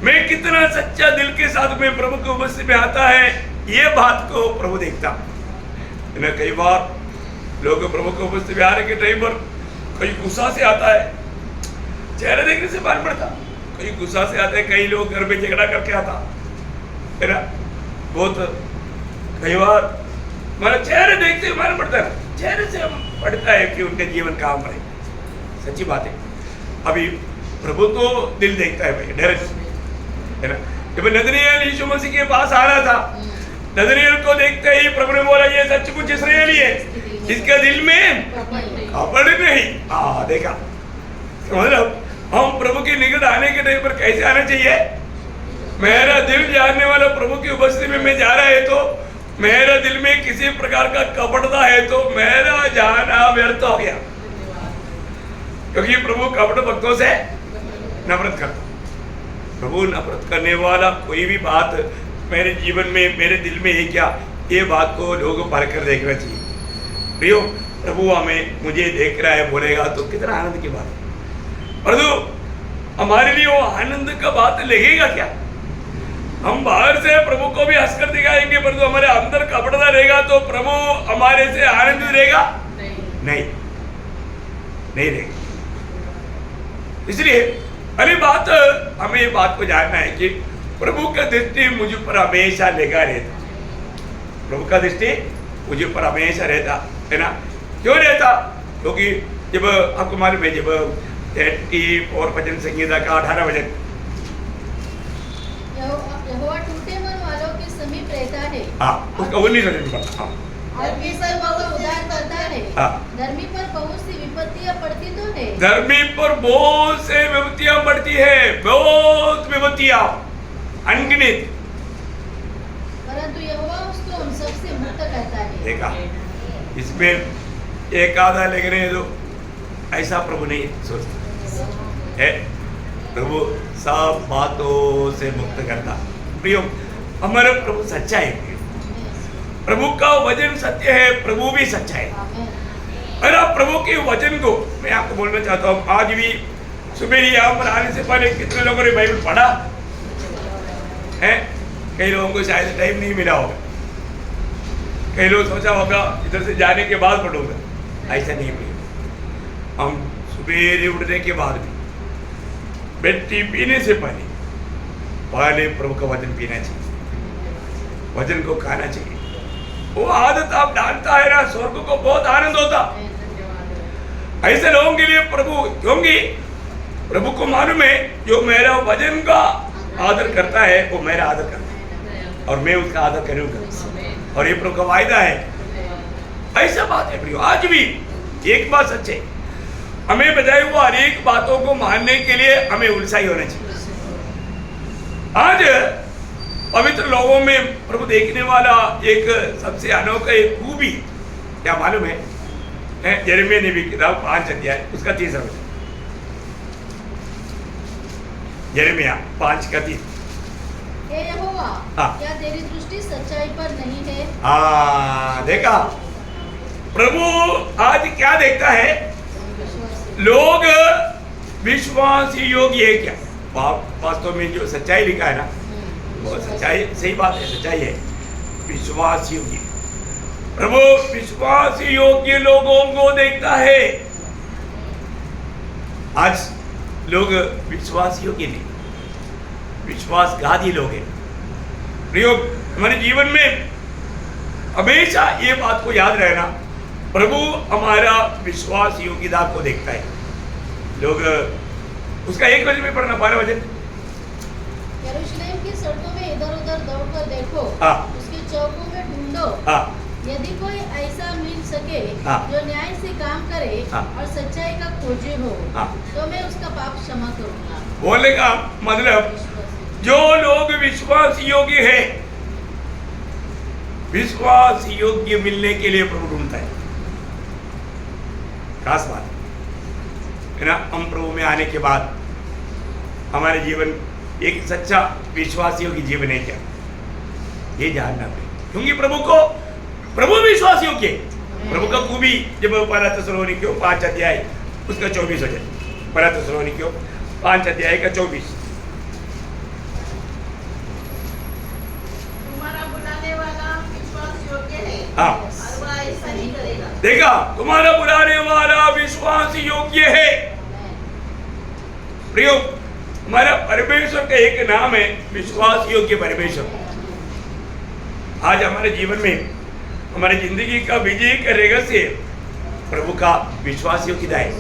मैं कितना सच्चा दिल के साथ में प्रभु के उपस्थिति में आता है, ये बात को प्रभु देखता। कई बार लोग प्रभु के उपस्थिति में आने के टाइम पर कई गुस्सा से आता है, चेहरा देखने से मालूम पड़ता, कई गुस्सा से आते हैं, कई लोग घर में झगड़ा करके आता है ना। बहुत कई बार हमारा चेहरे देखते हुए मालूम पड़ता है, चेहरे से हम पड़ता है कि उनका जीवन काम रहे। सच्ची बात है। अभी प्रभु तो दिल देखता है भाई, डायरेक्ट है ना। जब नदनिएल यीशु मसीह के पास आ रहा था, नदनिएल को देखते ही प्रभु ने बोला ये सचमुच इस्राएली है, इसके दिल में कपड़ नहीं। देखा मतलब हम प्रभु के निकट आने के टाइम पर कैसे आना चाहिए। मेरा दिल जानने वाला प्रभु की उपस्थिति में मैं जा रहा है तो मेरा दिल में किसी प्रकार का कपटता है तो मेरा जाना व्यर्थ हो गया, क्योंकि प्रभु कपट भक्तों से नफरत करता। प्रभु नफरत करने वाला कोई भी बात मेरे जीवन में, मेरे दिल में है क्या, ये बात को लोगों पर कर देखना चाहिए। प्रियो प्रभु हमें मुझे देख रहा है बोलेगा तो कितना आनंद की बात है। परंतु हमारे लिए वो आनंद का बात लगेगा क्या। हम बाहर से प्रभु को भी हंसकर दिखाएंगे परंतु हमारे अंदर कपड़ा रहेगा तो प्रभु हमारे से आनंदित रहेगा नहीं रहेगा। इसलिए पहली बात हमें ये बात को जानना है कि प्रभु का दृष्टि मुझ पर हमेशा लगा रहता, प्रभु का दृष्टि मुझ पर हमेशा रहता है ना। क्यों रहता, क्योंकि जब आपको मालूम है जब 34 भजन संगीता का 18 भजन, यहोवा टूटे मन वालों के समीप रहता है, उसका 19 भजन पढ़ा। धर्मी पर बहुत उद्धार करता है, धर्मी पर बहुत सी विपत्तियां पड़ती तो है, धर्मी पर बहुत से विपत्तियां पड़ती है, बहुत विपत्तियां अनगिनत, परंतु यहोवा उसको उन सब से मुक्त करता है। देखा इसमें एक आधा लेकिन तो ऐसा प्रभु नहीं सोचता है। प्रभु सब बातों से मुक्त करता। प्रियो हमारा प्रभु सच्चा है, प्रभु का वचन सत्य है, प्रभु भी सच्चा है। और आप प्रभु के वचन को मैं आपको बोलना चाहता हूँ, आज भी सुबह यहाँ पर आने से पहले कितने लोगों ने बाइबल पढ़ा है, कई लोगों को शायद टाइम नहीं मिला होगा, कई लोग सोचा होगा इधर से जाने के बाद पढ़ूंगा, ऐसा नहीं मिलेगा। हम सवेरे उठने के बाद भी बेड टी पीने से पहले प्रभु का वचन पीना चाहिए, वचन को खाना चाहिए। वो आदत आप डालता है ना, स्वर्ग को बहुत आनंद होता। ऐसे लोगों के लिए प्रभु, क्योंकि प्रभु को मालूम है जो मेरा वचन का आदर करता है वो मेरा आदर करता है और मैं उसका आदर करूंगा, और ये प्रभु का वायदा है। ऐसा बात है प्रियो, आज भी एक बात सच है, हमें बताए हुआ अनेक बातों को मानने के लिए हमें उत्साही होना चाहिए। आज पवित्र लोगों में प्रभु देखने वाला एक सबसे अनोखा एक खूबी क्या मालूम है? यिर्मयाह नबी की किताब 5 अध्याय उसका 3 वचन। यिर्मयाह 5:3। हे यहोवा, क्या तेरी दृष्टि सच्चाई पर नहीं है? देखा प्रभु आज क्या देखता है? लोग विश्वास योग्य है क्या? वास्तव में जो सच्चाई लिखा है ना, वो सच्चाई, सही बात है, सच्चाई है, विश्वास योग्य। प्रभु विश्वास योग्य लोगों को देखता है। आज लोग विश्वास योग्य नहीं, विश्वासघाती लोग हैं। प्रियो, हमारे जीवन में हमेशा ये बात को याद रहना, प्रभु हमारा विश्वास योग्यता को देखता है। लोग उसका एक वचन में पढ़ना, 12 वचन। यरूशलेम की सड़कों में इधर उधर दौड़कर देखो, उसके चौकों में ढूंढो, यदि कोई ऐसा मिल सके जो न्याय से काम करे और सच्चाई का खोजी हो, तो मैं उसका पाप क्षमा करूंगा। बोलने का मतलब जो लोग विश्वास योग्य है, विश्वास योग्य मिलने के लिए प्रभु ढूंढता है। खास बात है ना, हम प्रभु में आने के बाद हमारे जीवन एक सच्चा विश्वास योग्य जीवन है क्या, ये जानना पड़ेगा। क्योंकि प्रभु विश्वास योग्य, प्रभु का खूबी जब 1 थिस्सलुनीकियों 5 अध्याय उसका 24 वचन, 1 थिस्सलुनीकियों 5 अध्याय का 24। तुम्हारा बुलाने वाला विश्वास योग्य है, और वह ऐसा ही करेगा। देखा, तुम्हारा बुलाने वाला विश्वास योग्य है। प्रियो, हमारा परमेश्वर का एक नाम है विश्वास योग्य परमेश्वर। आज हमारे जीवन में हमारी जिंदगी का विजय का रहस्य प्रभु का विश्वास योग्यता है।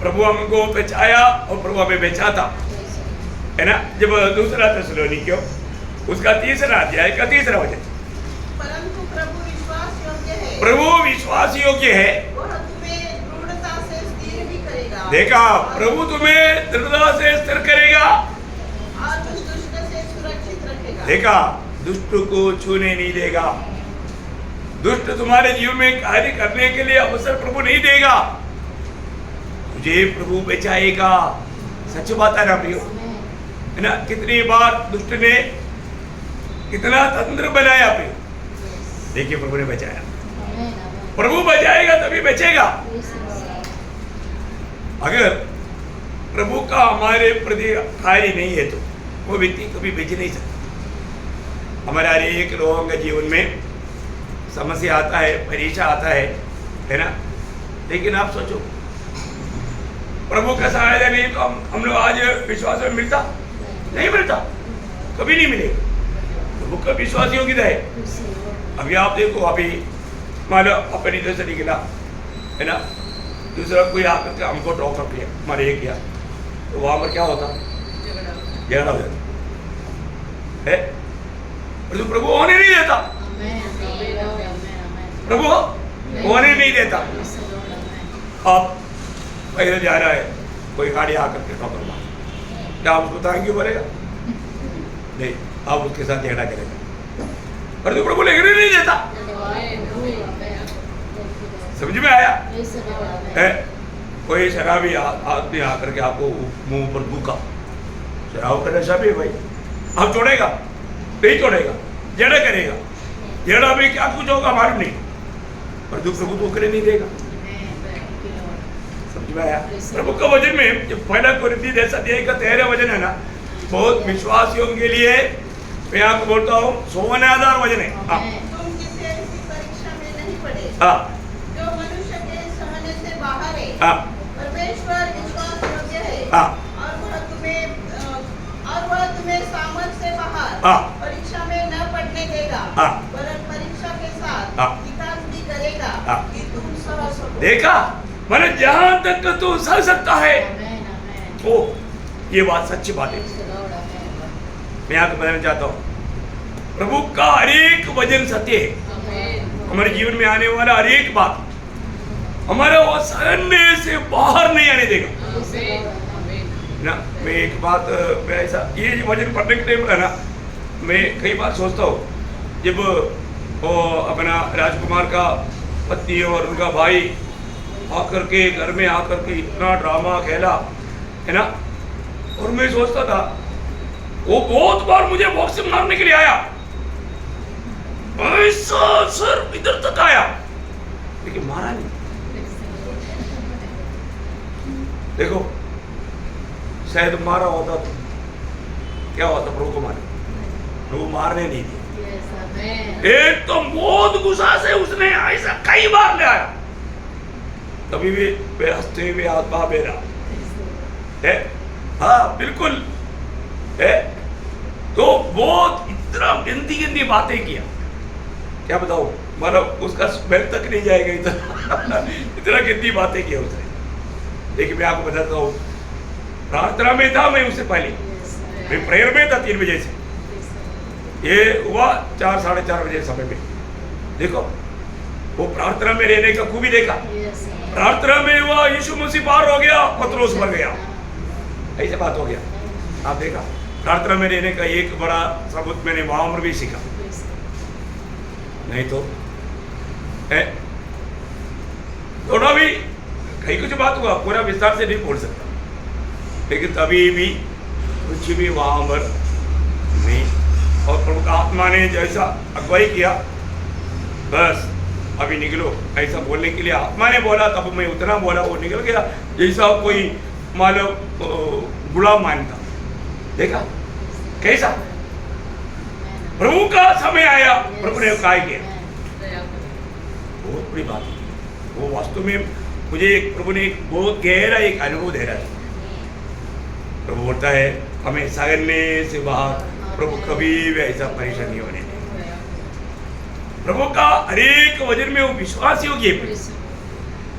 प्रभु हमको बचाया और प्रभु हमें बचाता है ना। जब 2 थिस्सलुनीकियों उसका 3 अध्याय का 3 वचन, परंतु प्रभु विश्वास योग्य है, प्रभु विश्वास योग्य है, वह तुम्हें दृढ़ता से स्थिर भी करेगा। देखा, प्रभु तुम्हें दृढ़ता से स्थिर करेगा और दुष्ट से सुरक्षित रखेगा। देखा, दुष्ट को छूने नहीं देगा, दुष्ट तुम्हारे जीवन में कार्य करने के लिए अवसर प्रभु नहीं देगा, तुझे प्रभु बचाएगा। सच बात है ना प्रियो, है ना। कितनी बार दुष्ट ने कितना तंत्र बनाया प्रियो, देखिए प्रभु ने बचाया। प्रभु बचाएगा तभी बचेगा। अगर प्रभु का हमारे प्रति कार्य नहीं है तो वो व्यक्ति कभी बच नहीं सकता। हमारे हर एक लोगों के जीवन में समस्या आता है, परीक्षा आता है ना। लेकिन आप सोचो, प्रभु का सहायता नहीं तो हम लोग आज विश्वास में मिलता नहीं, मिलता कभी नहीं मिलेगा। प्रभु का विश्वास योग्यता है। अभी आप देखो, अभी मान लो अपने इधर से निकला है ना, दूसरा कोई आकर के हमको टॉकर किया, हमारे ये किया, तो वहां पर क्या होता, झगड़ा हो जाता है। प्रभु होने नहीं देता, प्रभु होने नहीं देता। अब पहले जा रहा है, कोई गाड़ी आकर के ठोकर मार, क्या आप उसको थैंक यू बोलेगा? नहीं, आप उसके साथ झगड़ा करेगा। पर तो प्रभु लेकर नहीं देता। समझ में आया है? कोई शराबी आदमी आकर के आपको मुंह पर थूका, शराब का नशा भी है भाई, आप छोड़ेगा नहीं, छोड़ेगा, झगड़ा करेगा, झगड़ा में क्या कुछ होगा मालूम नहीं, पर जो प्रभु तो करे नहीं देगा। समझ में आया? प्रभु का वचन में जो 1 कोरिन्थी 10 अध्याय का 13 वचन है ना, बहुत विश्वास योग्य के लिए मैं आपको बोलता हूँ 100,000 वजन है। हाँ तुम किसी ऐसी परीक्षा में नहीं पड़े हाँ जो मनुष्य के सहने से बाहर है। हाँ परमेश्वर विश्वास योग्य है हाँ और वह तुम्हें सामर्थ से बाहर हाँ परीक्षा में न पढ़ने देगा, हाँ वरन परीक्षा के साथ हाँ विकास भी करेगा हाँ कि तुम सह सको। देखा, मैंने जहां तक तू सह सकता है आमेन, आमेन। वो ये बात सच्ची बात है। Praise the Lord, आमेन। मैं आपको बताना चाहता हूँ प्रभु का हर एक वचन सत्य है। आमेन। हमारे जीवन में आने वाला हर एक बात हमारा वो सहने से बाहर नहीं आने देगा ना। मैं एक बात मैं ऐसा ये वचन पढ़ने के टाइम है ना, मैं कई बार सोचता हूँ जब वो अपना राजकुमार का पत्नी और उनका भाई आकर के घर में आकर के इतना ड्रामा खेला है ना, और मैं सोचता था वो बहुत बार मुझे बॉक्स मारने के लिए आया, ऐसा सर इधर तक आया लेकिन मारा नहीं। देखो शायद मारा होता तो क्या होता, प्रभु को मारे, प्रभु मारने नहीं दिए। Yes, आमेन। एक तो बहुत गुस्सा से उसने ऐसा कई बार ले आया, तभी भी वे हंसते हुए आत्मा मेरा है। हाँ बिल्कुल है। तो बहुत इतना गंदी गंदी बातें किया, क्या बताऊं, मतलब उसका स्मेल तक नहीं जाएगा इतना इतना गंदी बातें किया उसने। लेकिन मैं आपको बताता हूँ प्रार्थना में था मैं उससे पहले, मैं प्रेयर में था 3 बजे से, ये हुआ 4 साढ़े 4 बजे समय में। देखो वो प्रार्थना में रहने का खूबी देखा। Yes, आमेन। प्रार्थना में हुआ यीशु मसीह पार हो गया, पतरस मर गया, ऐसे बात हो गया। आप देखा प्रार्थना में रहने का एक बड़ा सबूत मैंने वहां पर भी सीखा। नहीं तो है थोड़ा भी कहीं कुछ बात हुआ, पूरा विस्तार से नहीं बोल सकता, लेकिन तभी भी कुछ भी वहां पर नहीं। और प्रभु का आत्मा ने जैसा अगुवाई किया, बस अभी निकलो ऐसा बोलने के लिए आत्मा ने बोला, तब मैं उतना बोला, वो निकल गया जैसा कोई मानो गुलाम मानता। देखा कैसा प्रभु का समय आया, प्रभु ने कहा किया, बहुत बड़ी बात है वो। वास्तव में मुझे प्रभु ने एक बहुत गहरा एक अनुभव दे रहा है। प्रभु बोलता है हमें सहने से बाहर प्रभु कभी भी ऐसा परेशानी होने नहीं। प्रभु का हर एक वचन में वो विश्वास योग्य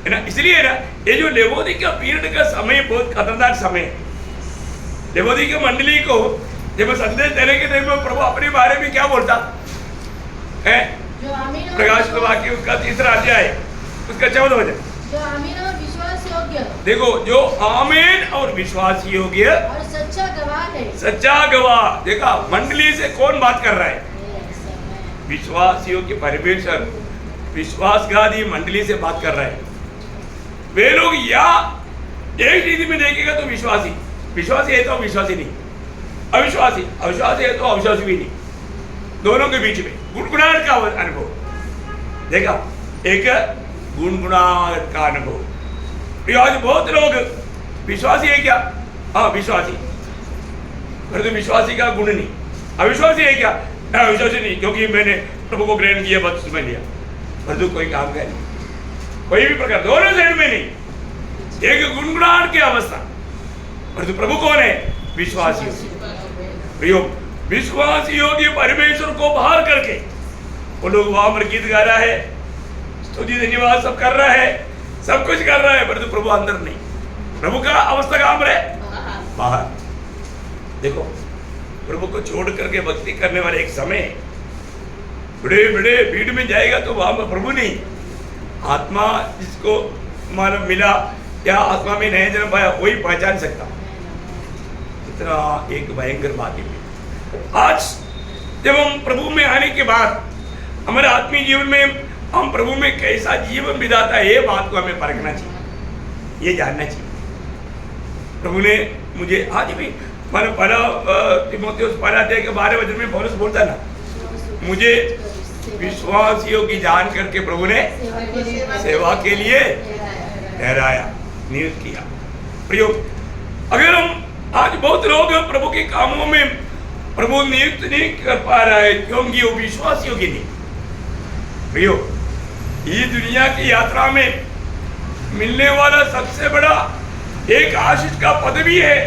है ना। इसलिए ना ये जो लेवोदिकिया पीरियड का समय बहुत खतरनाक समय है। लेवोदिकिया मंडली को जब संदेश देने के टाइम में प्रभु अपने बारे में क्या बोलता है, जो आमीन और प्रकाश वाक्य उसका 3रा अध्याय उसका 14 वचन, जो आमीन और विश्वास योग्य देखो जो आमीन और विश्वास योग्य और सच्चा गवाह है। सच्चा गवाह। देखा मंडली से कौन बात कर रहा है, Yes, आमेन। विश्वास योग्य परमेश्वर विश्वासघाती मंडली से बात कर रहा है। वे लोग या एक रीति में देखेगा तो विश्वासी, विश्वासी है तो विश्वासी नहीं, अविश्वासी, अविश्वासी है तो अविश्वासी भी नहीं, दोनों के बीच में गुणगुणाहट का अनुभव। देखा एक गुणगुणाहट का अनुभव। आज बहुत लोग विश्वासी है क्या, हाँ विश्वासी, परंतु विश्वासी का गुण नहीं। अविश्वासी है क्या, अविश्वासी नहीं, क्योंकि मैंने प्रभु को ग्रहण किया, बपतिस्मा लिया, परंतु कोई काम का नहीं, कोई भी प्रकार, दोनों साइड में नहीं। एक गुणगुणाहट की अवस्था, परंतु प्रभु कौन है, विश्वासी। प्रियो विश्वास योग्य परमेश्वर को बाहर करके वो लोग वहां पर गीत गा रहा है, स्तुति धन्यवाद सब कर रहा है, सब कुछ कर रहा है, परंतु प्रभु अंदर नहीं। प्रभु का अवस्था कहां पर है, बाहर। देखो प्रभु को छोड़ करके भक्ति करने वाले एक समय बड़े बड़े भीड़ में जाएगा तो वहां पर प्रभु नहीं, आत्मा जिसको मानो मिला या आत्मा में नया जन्म पाया वही पहचान सकता। इतना एक भयंकर बात है। आज जब हम प्रभु में आने के बाद हमारे आत्मीय जीवन में हम प्रभु में कैसा जीवन बिताता है, ये बात को हमें परखना चाहिए, ये जानना चाहिए। प्रभु ने मुझे आज भी मैंने पहला तीमुथियुस पहला अध्याय के 12 वचन में पौलुस बोलता ना, मुझे विश्वासियों की जान करके प्रभु ने सेवा के लिए ठहराया, नियुक्त किया। प्रयोग अगर हम आज बहुत लोग प्रभु के कामों में प्रभु नियुक्त नहीं कर पा रहा है क्योंकि वो विश्वास योग्य नहीं। प्रियो, ये दुनिया की यात्रा में मिलने वाला सबसे बड़ा एक आशीष का पद भी है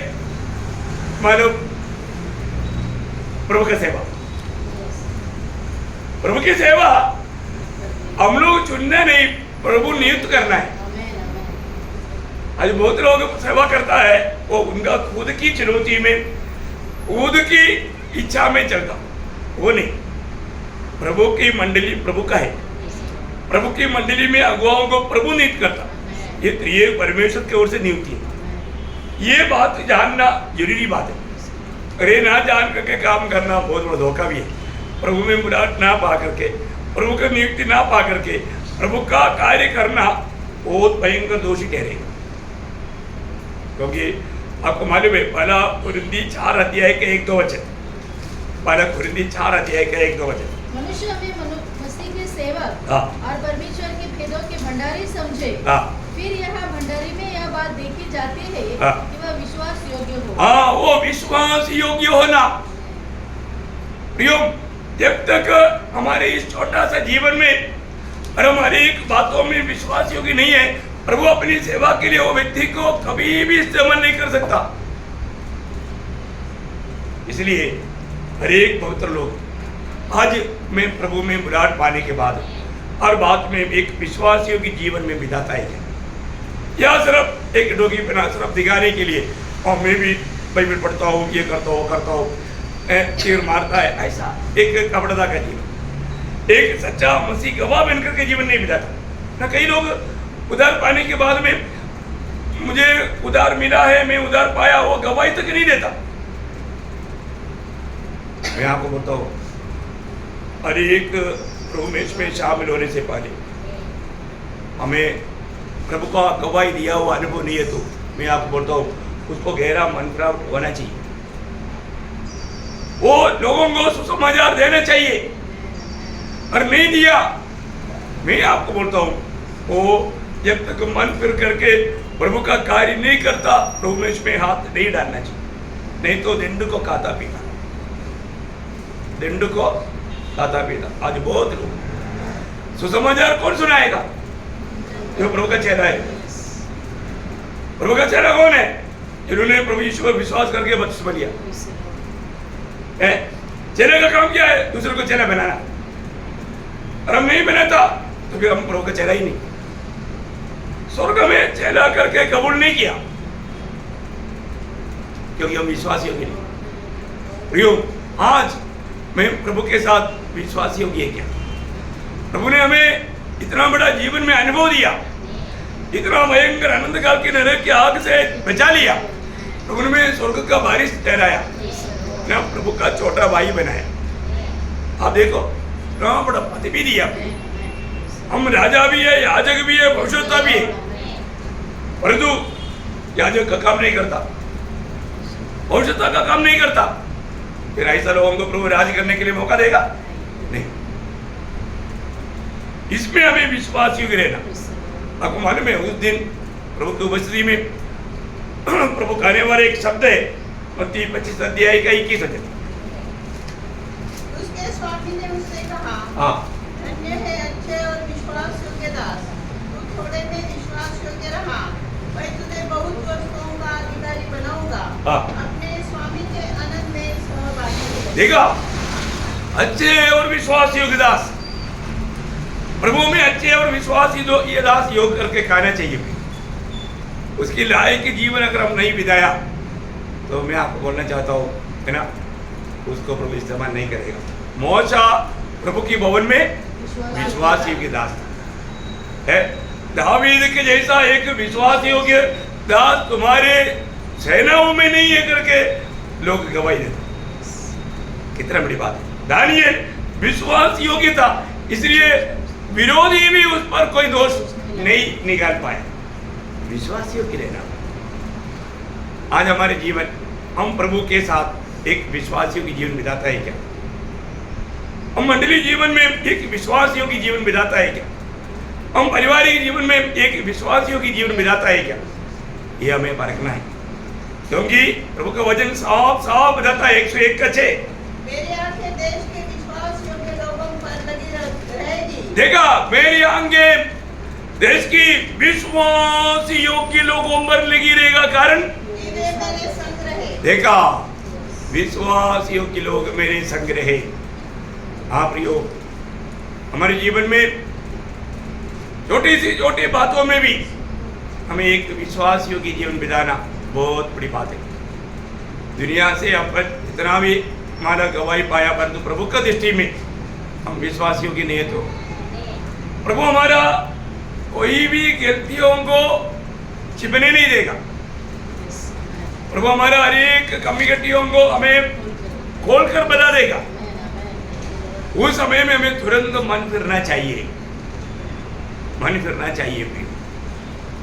मालूम, प्रभु की सेवा। प्रभु की सेवा हम लोग चुनना नहीं, प्रभु नियुक्त करना है। आज बहुत लोग सेवा करता है, वो उनका खुद की चुनौती में, खुद की इच्छा में चलता, वो नहीं। प्रभु की मंडली प्रभु का है, प्रभु की मंडली में अगुवाओं को प्रभु नियुक्त करता, ये परमेश्वर की ओर से नियुक्ति है। ये बात जानना जरूरी बात है। अरे ना जान करके काम करना बहुत बड़ा धोखा भी है। प्रभु में मुराद ना पा करके, प्रभु की नियुक्ति ना पा करके प्रभु का कार्य करना बहुत भयंकर दोषी ठहरेगा। क्योंकि आपको मालूम है, पहला कुरिन्थी 4 अध्याय के 1-2 वचन, पहला कुरिन्थी 4 अध्याय के 1-2 वचन। मनुष्य हमें मसीह के सेवक हाँ। और परमेश्वर के भेदों के भंडारी समझे। हाँ। फिर यहाँ भंडारी में यह बात देखी जाती है हाँ। कि वह विश्वास योग्य हो। हाँ, वो विश्वास योग्य होना। प्रियो, जब तक हमारे इस छोटा सा जीवन में और हमारे एक बातों में विश्वास योग्य नहीं है, प्रभु अपनी सेवा के लिए वो व्यक्ति को कभी भी इस्तेमाल नहीं कर सकता। इसलिए हर एक पवित्र लोग आज मैं प्रभु में मुराद पाने के बाद और बाद में एक विश्वास योग्य जीवन में बिताता है या सिर्फ एक डोगी बना सिर्फ दिखाने के लिए, और मैं भी बाइबल पढ़ता हूँ, ये करता हूँ, तीर मारता है, ऐसा एक कपड़दा का जीवन, एक सच्चा मसीह गवाह बनकर के जीवन नहीं बिताता ना। कई लोग उधार पाने के बाद में मुझे उधार मिला है, मैं उधार पाया, वो गवाही तक नहीं देता। मैं आपको बोलता हूँ, अरे एक प्रभु में शामिल होने से पहले हमें प्रभु का गवाही दिया हुआ अनुभव नहीं है, तो मैं आपको बोलता हूँ उसको गहरा मन प्राप्त होना चाहिए। वो लोगों को सुसमाचार देना चाहिए, और नहीं दिया, मैं आपको बोलता हूँ वो जब तक मन फिर करके प्रभु का कार्य नहीं करता, प्रभु में इसमें हाथ नहीं डालना चाहिए, नहीं तो दंड को खाता पीता, दंड को खाता पीता। आज बहुत लोग सुसमाचार कौन सुनाएगा? जो प्रभु का चेहरा है। प्रभु का चेहरा कौन है? जिन्होंने प्रभु यीशु पर विश्वास करके बपतिस्मा लिया है। चेहरे का काम क्या है? दूसरे को चेहरा बनाना। और हम नहीं बनाता तो फिर हम प्रभु का चेहरा ही नहीं, स्वर्ग में चेहरा करके कबूल नहीं किया, क्योंकि हम विश्वास योग्य नहीं। प्रियो, आज मैं प्रभु के साथ विश्वास योग्य है क्या? प्रभु ने हमें इतना बड़ा जीवन में अनुभव दिया, इतना भयंकर आनंद काल के नरक की आग से बचा लिया, प्रभु ने स्वर्ग का बारिश ठहराया ना, प्रभु का छोटा भाई बनाया। आप देखो इतना बड़ा पद भी दिया, हम राजा भी है, याजक भी है, भविष्यवक्ता भी है, परंतु याजक का काम नहीं करता, भविष्यवक्ता का काम नहीं करता, फिर ऐसा लोगों को प्रभु राज करने के लिए मौका देगा नहीं। इसमें हमें विश्वास योग्य रहना। आपको मालूम है, उस दिन प्रभु की उपस्थिति में प्रभु कहने वाले एक शब्द है, मत्ती 25 अध्याय का 21 वचन। उसके स्वामी ने उससे कहा, हाँ, धन्य है अच्छे और विश्वास योग्य दास, तू थोड़े में विश्वास योग्य रहा, मैं तुझे बहुत वस्तुओं का अधिकारी बनाऊंगा, हाँ। अपने स्वामी के आनंद में सहभागी हो। देखा, अच्छे और विश्वास योग्य दास, प्रभु में अच्छे और विश्वासी ये दास योग करके खाना चाहिए। उसकी लायक जीवन अगर हम नहीं बिताया तो मैं आपको बोलना चाहता हूँ, है ना, उसको प्रभु इस्तेमाल नहीं करेगा। मोशा प्रभु की भवन में विश्वास योग्य दास है। दावीद के जैसा एक विश्वास योग्य दास तुम्हारे सेनाओं में नहीं है करके लोग गवाही देते। कितना बड़ी बात है। दानियेल विश्वास योग्य था, इसलिए विरोधी भी उस पर कोई दोष नहीं निकाल पाए। विश्वास योग्य रहना। आज हमारे जीवन, हम प्रभु के साथ एक विश्वास योग्य जीवन बिताता है क्या? हम मंडली जीवन में एक विश्वास योग्य जीवन बिताता है क्या? हम पारिवारिक जीवन में एक विश्वास योग्य जीवन बिताता है क्या? ये हमें परखना है, क्योंकि प्रभु का वचन साफ साफ बताता है। 101 का 6 मेरी आंखें देश के विश्वास योग्य लोगों पर लगी रहेगी। देखा, मेरी आंखें देश की विश्वास योग्य लोगों पर लगी रहेगा, कारण कि वे मेरे संग रहे। देखा, विश्वास योग्य लोग मेरे संग रहे। हाँ प्रियो, हमारे जीवन में छोटी सी छोटी बातों में भी हमें एक विश्वास योग्य जीवन बिताना बहुत बड़ी बात है। दुनिया से अपन जितना भी हमारा गवाही पाया, परंतु प्रभु का दृष्टि में हम विश्वास योग्य नहीं है। तो प्रभु हमारा कोई भी गलतियों को छिपने नहीं देगा। प्रभु हमारा हर एक कमी गलतियों को हमें खोल कर बता देगा। उस समय में हमें तुरंत मन फिरना चाहिए, मन फिरना चाहिए। भी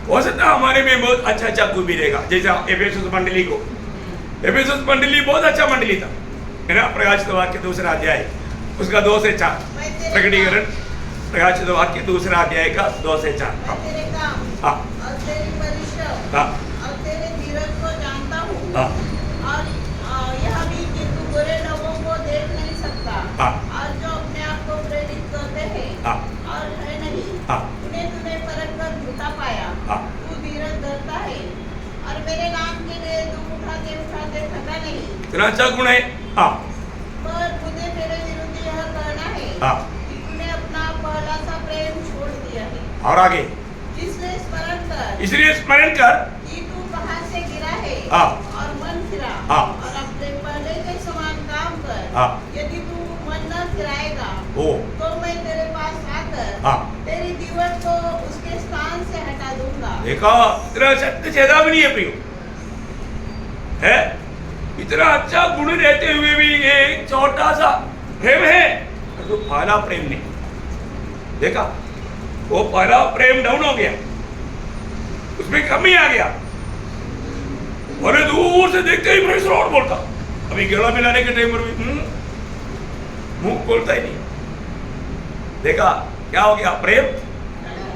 हो सकता है हमारे में बहुत अच्छा गुण भी रहेगा। जैसा एफेसुस मंडली को, एफेसुस मंडली बहुत अच्छा मंडली था, है ना। प्रकाशित वाक्य 2 अध्याय उसका 2 से 4 प्रकटीकरण, प्रकाशित वाक्य 2 अध्याय का 2 से 4। मैं तेरे काम हाँ और तेरी परिश्रम हाँ और तेरे धीरज को जानता हूँ, हाँ और यह भी कि तू बुरे लोगों को देख नहीं सकता, हाँ और जो अपने आप को प्रेरित करते हैं हाँ और है नहीं, हाँ उन्हें तूने परख कर झूठा पाया। हाँ तू धीरज धरता है और मेरे नाम के लिए दुख उठाते उठाते थका नहीं। इतना अच्छा गुण है। हाँ पर मुझे तेरे विरुद्ध यह कहना है हाँ कि तूने अपना पहला सा प्रेम छोड़ दिया है। और आगे, इसलिए स्मरण कर इसलिए स्मरण कर कि तू कहाँ से गिरा है, हाँ और मन फिरा, हाँ और अपने पहले के समान काम कर। हाँ यदि तू मन न फिराएगा ओ तो मैं तेरे पास आकर हाँ तेरी दीवार को उसके स्थान से हटा दूंगा। देखा, इतना सत्य चेतावनी है प्रियो, है। इतना अच्छा गुण रहते हुए भी ये छोटा सा प्रेम है, तो पहला प्रेम नहीं। देखा, वो पहला प्रेम डाउन हो गया, उसमें कमी आ गया। और दूर से देखते ही प्रेस लॉर्ड बोलता, अभी गला मिलाने के टाइम पर भी मुंह बोलता ही नहीं। देखा क्या हो गया, प्रेम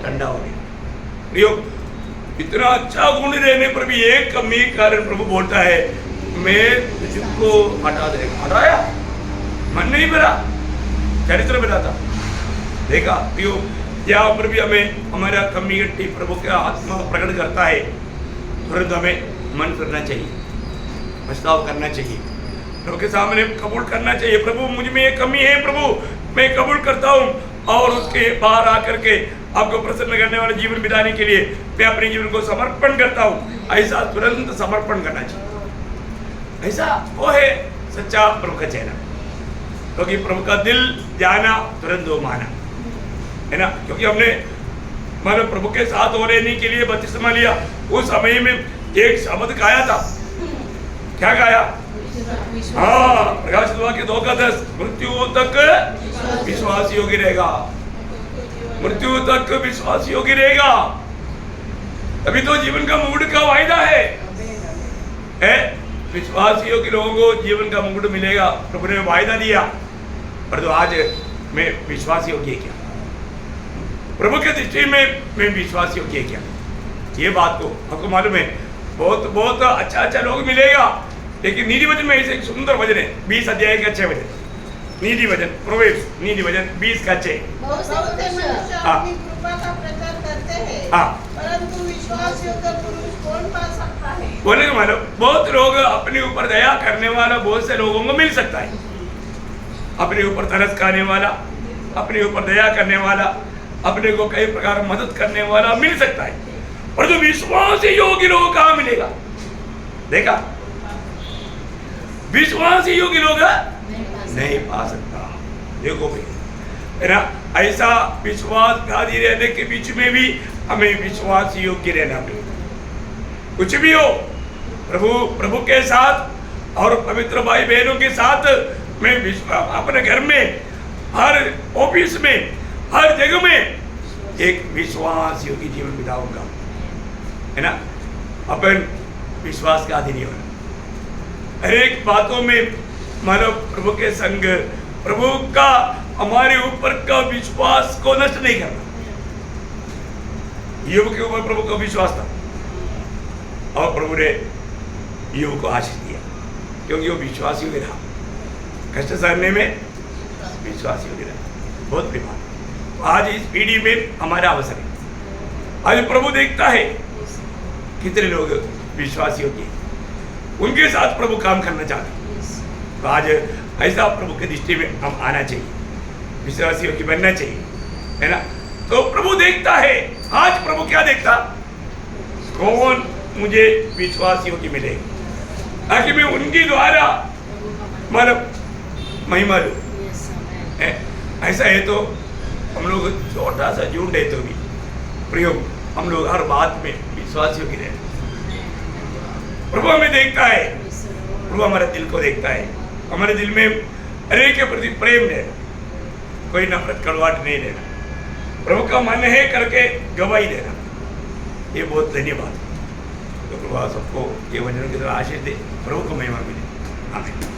ठंडा हो गया। प्रियो, इतना अच्छा गुण रहने पर भी एक कमी कारण प्रभु बोलता है, मैं तुझको हटा देगा। हटाया, मन नहीं भरा, चरित्र बनाता। देखा प्रियो, यहाँ पर भी हमें हमारा कमी गट्टी प्रभु का आत्मा प्रकट करता है। तुरंत हमें मन करना चाहिए, पछताव करना चाहिए, प्रभु के सामने कबूल करना चाहिए। प्रभु मुझ में ये कमी है, प्रभु मैं कबूल करता हूँ, और उसके बाहर आकर के आपको प्रसन्न करने वाले जीवन बिताने के लिए मैं अपने जीवन को समर्पण करता हूँ। ऐसा तुरंत समर्पण करना चाहिए। ऐसा वो है सच्चा प्रभु का चेहरा, क्योंकि प्रभु का दिल जाना तुरंत वो माना, है ना। क्योंकि हमने मानो प्रभु के साथ हो रहने के लिए बपतिस्मा लिया, उस समय में एक शब्द गाया था। क्या गाया? हाँ, प्रकाशित वाक्य 2:10, मृत्यु तक विश्वास योग्य रहेगा, मृत्यु तक विश्वास योग्य रहेगा। अभी तो जीवन का मुकुट का वायदा है? विश्वास योग्य लोगों को जीवन का मुकुट मिलेगा, प्रभु ने वायदा दिया। पर तो आज मैं विश्वास योग्य क्या, प्रभु के दृष्टि में मैं विश्वास योग्य क्या? ये बात को आपको मालूम है, बहुत बहुत अच्छा लोग मिलेगा, लेकिन नीति वचन में ऐसे एक सुंदर वचन है, 20 अध्याय के अच्छे वचन, नीति वचन, प्रोवेर्ब्स नीति वचन 20 का अच्छे। बहुत से मनुष्य अपनी कृपा का प्रचार करते हैं, परंतु विश्वास योग्य पुरुष कौन पा सकता है? बोले कि मानो बहुत लोग अपने ऊपर दया करने वाला बहुत से लोगों को मिल सकता है, अपने ऊपर तरस खाने वाला, अपने ऊपर दया करने वाला, अपने को कई प्रकार मदद करने वाला मिल सकता है, पर जो विश्वास योग्य लोग कहाँ मिलेगा? देखा, विश्वास योग्य लोग नहीं पा सकता। देखो भाई, है ना, ऐसा विश्वासघाती रहने के बीच में भी हमें विश्वास योग्य रहना पड़ेगा। कुछ भी हो, प्रभु के साथ और पवित्र भाई बहनों के साथ मैं अपने घर में, हर ऑफिस में, हर जगह में एक विश्वास योग्य जीवन बिताऊंगा, है ना। अपन विश्वास का आदि नहीं होना, हर एक बातों में मानो प्रभु के संग, प्रभु का हमारे ऊपर का विश्वास को नष्ट नहीं करना। योग के ऊपर प्रभु का विश्वास था और प्रभु ने योग को आशीष दिया, क्योंकि वो विश्वास योग्य था। कष्ट सहने में विश्वास योग्य रहना, बहुत प्रेमा। आज इस पीढ़ी में हमारा अवसर है। आज प्रभु देखता है कितने लोग विश्वास योग्य, उनके साथ प्रभु काम करना चाहते हैं। तो आज ऐसा प्रभु की दृष्टि में हम आना चाहिए, विश्वास योग्य बनना चाहिए, है ना। तो प्रभु देखता है। आज प्रभु क्या देखता, कौन मुझे विश्वास योग्य मिलेगा, ताकि मैं उनके द्वारा मानव महिमा लूं। ऐसा है तो हम लोग छोटा सा झूठ है तो भी प्रयोग, हम लोग हर बात में विश्वास योग्य रहे। प्रभु हमें देखता है, प्रभु हमारे दिल को देखता है, हमारे दिल में हरेक के प्रति प्रेम है, कोई नफरत कड़वाहट नहीं देना, प्रभु का मन है करके गवाही देना। ये बहुत धन्यवाद। तो प्रभु सबको ये वचनों की तरह आशीष दे, प्रभु को महिमा मिले। आमीन।